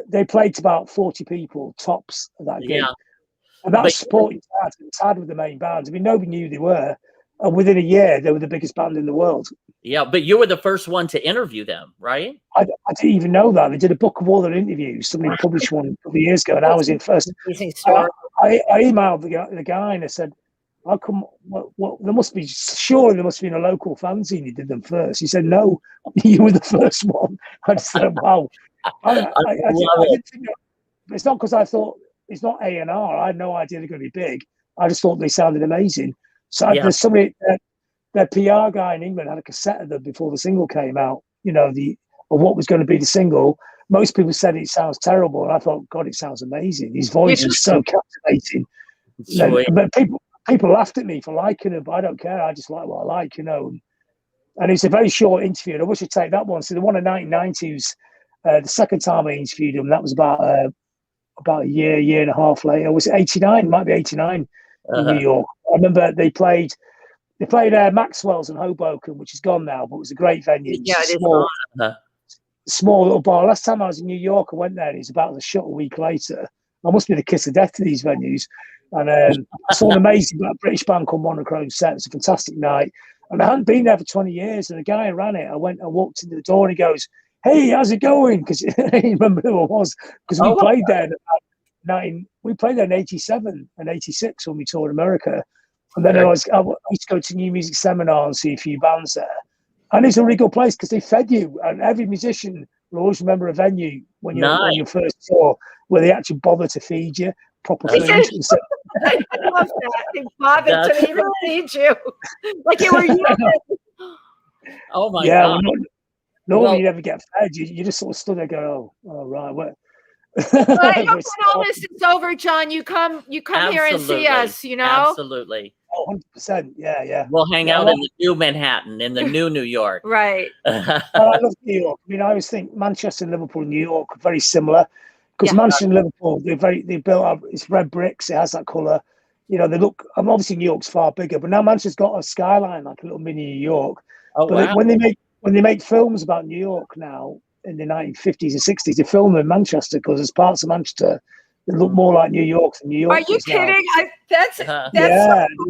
they played to about 40 people tops of that gig. And that was supporting Tad. Tad were the main band. I mean, nobody knew who they were. And within a year, they were the biggest band in the world. Yeah, but you were the first one to interview them, right? I didn't even know that. They did a book of all their interviews. Somebody published one a couple of years ago, and I was in first. I emailed the guy and I said, how come, there must be in a local fanzine you did them first. He said, no, you were the first one. I just said, wow. I didn't think it's not because I thought it's not A&R. I had no idea they're going to be big. I just thought they sounded amazing. So there's somebody, their PR guy in England had a cassette of them before the single came out, of what was going to be the single. Most people said it sounds terrible. And I thought, God, it sounds amazing. His voice was so captivating. But people laughed at me for liking him, but I don't care. I just like what I like, And it's a very short interview. And I wish I'd take that one. So the one in 1990s, the second time I interviewed him, that was about a year and a half later. Was it 89? It might be 89 in New York. I remember they played Maxwell's in Hoboken, which is gone now, but it was a great venue. Yeah, it is. Small little bar. Last time I was in New York, I went there, and it was about to shut a week later. I must be the kiss of death to these venues. And I saw an amazing British band called Monochrome set. It was a fantastic night. And I hadn't been there for 20 years. And the guy who ran it, I walked into the door and he goes, hey, how's it going? Because I didn't remember who it was. Because we played there in 87 and 86 when we toured America. And then I used to go to New Music Seminar and see a few bands there. And it's a really good place because they fed you. And every musician will always remember a venue when you first tour where they actually bother to feed you proper food. I love that. They bothered to even feed you. Like you were Oh my God. Normally you never get fed. You just sort of stood there going, oh right. Well, I hope when all this is over, John, you come here and see us, Absolutely. Oh, 100%. Yeah. We'll hang out in the new Manhattan, in the new New York. Right. I love New York. I mean, I always think Manchester, Liverpool, New York are very similar. Because Manchester and Liverpool, they built up, it's red bricks, it has that colour. They look, obviously New York's far bigger, but now Manchester's got a skyline like a little mini New York. When they make films about New York now in the 1950s and 60s, they film them in Manchester because there's parts of Manchester that look more like New York than New York. Are you kidding? That's so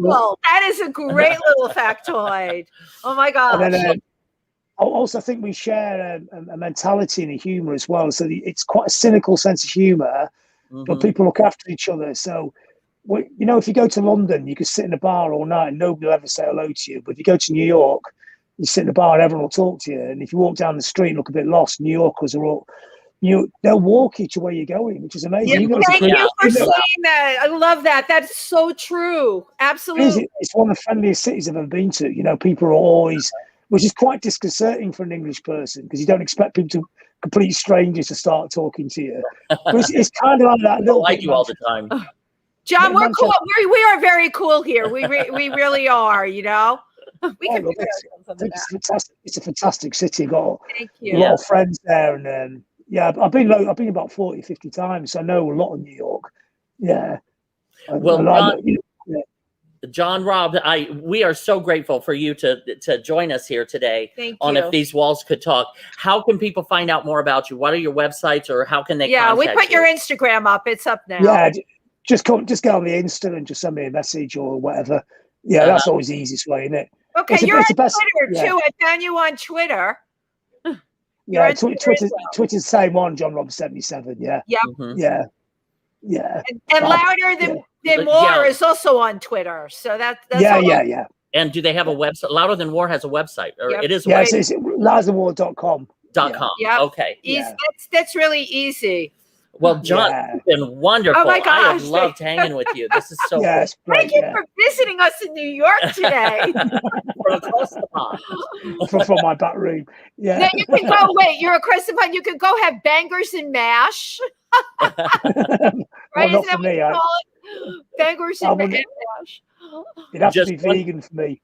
cool. That is a great little factoid. Oh my gosh. And then, also, I think we share a mentality and a humour as well. So it's quite a cynical sense of humour, but people look after each other. So, if you go to London, you can sit in a bar all night and nobody will ever say hello to you. But if you go to New York, you sit in a bar and everyone will talk to you. And if you walk down the street and look a bit lost, New Yorkers are all, they'll walk you to where you're going, which is amazing. Thank you for saying that. I love that. That's so true. Absolutely. It's one of the friendliest cities I've ever been to. People are always, which is quite disconcerting for an English person because you don't expect people complete strangers to start talking to you. But it's kind of like that. I like you all the time. John, we're cool. We are very cool here. We really are, We can it's a fantastic city. Got Thank a lot of friends there. And I've been about 40, 50 times. So I know a lot of New York. Yeah. Well, John Robb, we are so grateful for you to join us here today on If These Walls Could Talk. How can people find out more about you? What are your websites, or how can they contact we put your Instagram up. It's up now. Yeah, just go on the Insta and just send me a message or whatever. Yeah, that's always the easiest way, isn't it? Okay, you're on Twitter too. I found you on Twitter. Yeah, Twitter's the same one, John Robb 77. Yeah. Yep. Yeah. Yeah. And Louder Than More is also on Twitter. So that's yeah. And do they have a website? Louder Than War has a website, or it is a website. It's louderthanwar.com. .com. Yep. Okay. That's really easy. Well, John, it's been wonderful. Oh my gosh. I have loved hanging with you. This is so cool. Thank you for visiting us in New York today. From across the pond. From my back room. Yeah. Then you can go, you're across the pond. You can go have bangers and mash. Well, not for me. Bangers and mash. It'd have to be vegan for me.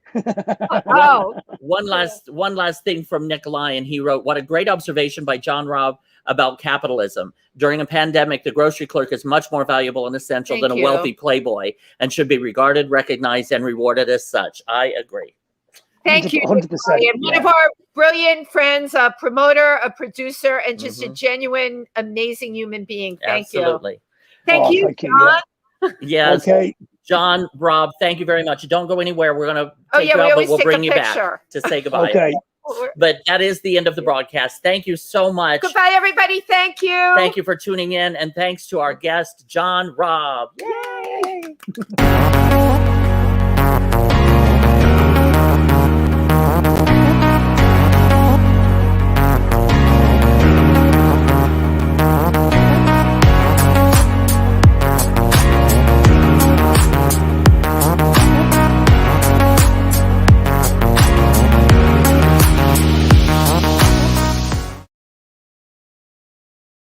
One last thing from Nick Lyon. He wrote, "What a great observation by John Robb about capitalism. During a pandemic, the grocery clerk is much more valuable and essential than a wealthy playboy and should be regarded, recognized, and rewarded as such." I agree. Thank you. 100%. One of our brilliant friends, a promoter, a producer, and just a genuine, amazing human being. Thank you. Thank you, John. Yes. Okay. John, Rob, thank you very much. Don't go anywhere. We're going to take you out, but we'll bring you back to say goodbye. Okay. But that is the end of the broadcast. Thank you so much. Goodbye, everybody. Thank you. Thank you for tuning in. And thanks to our guest, John Robb. Yay!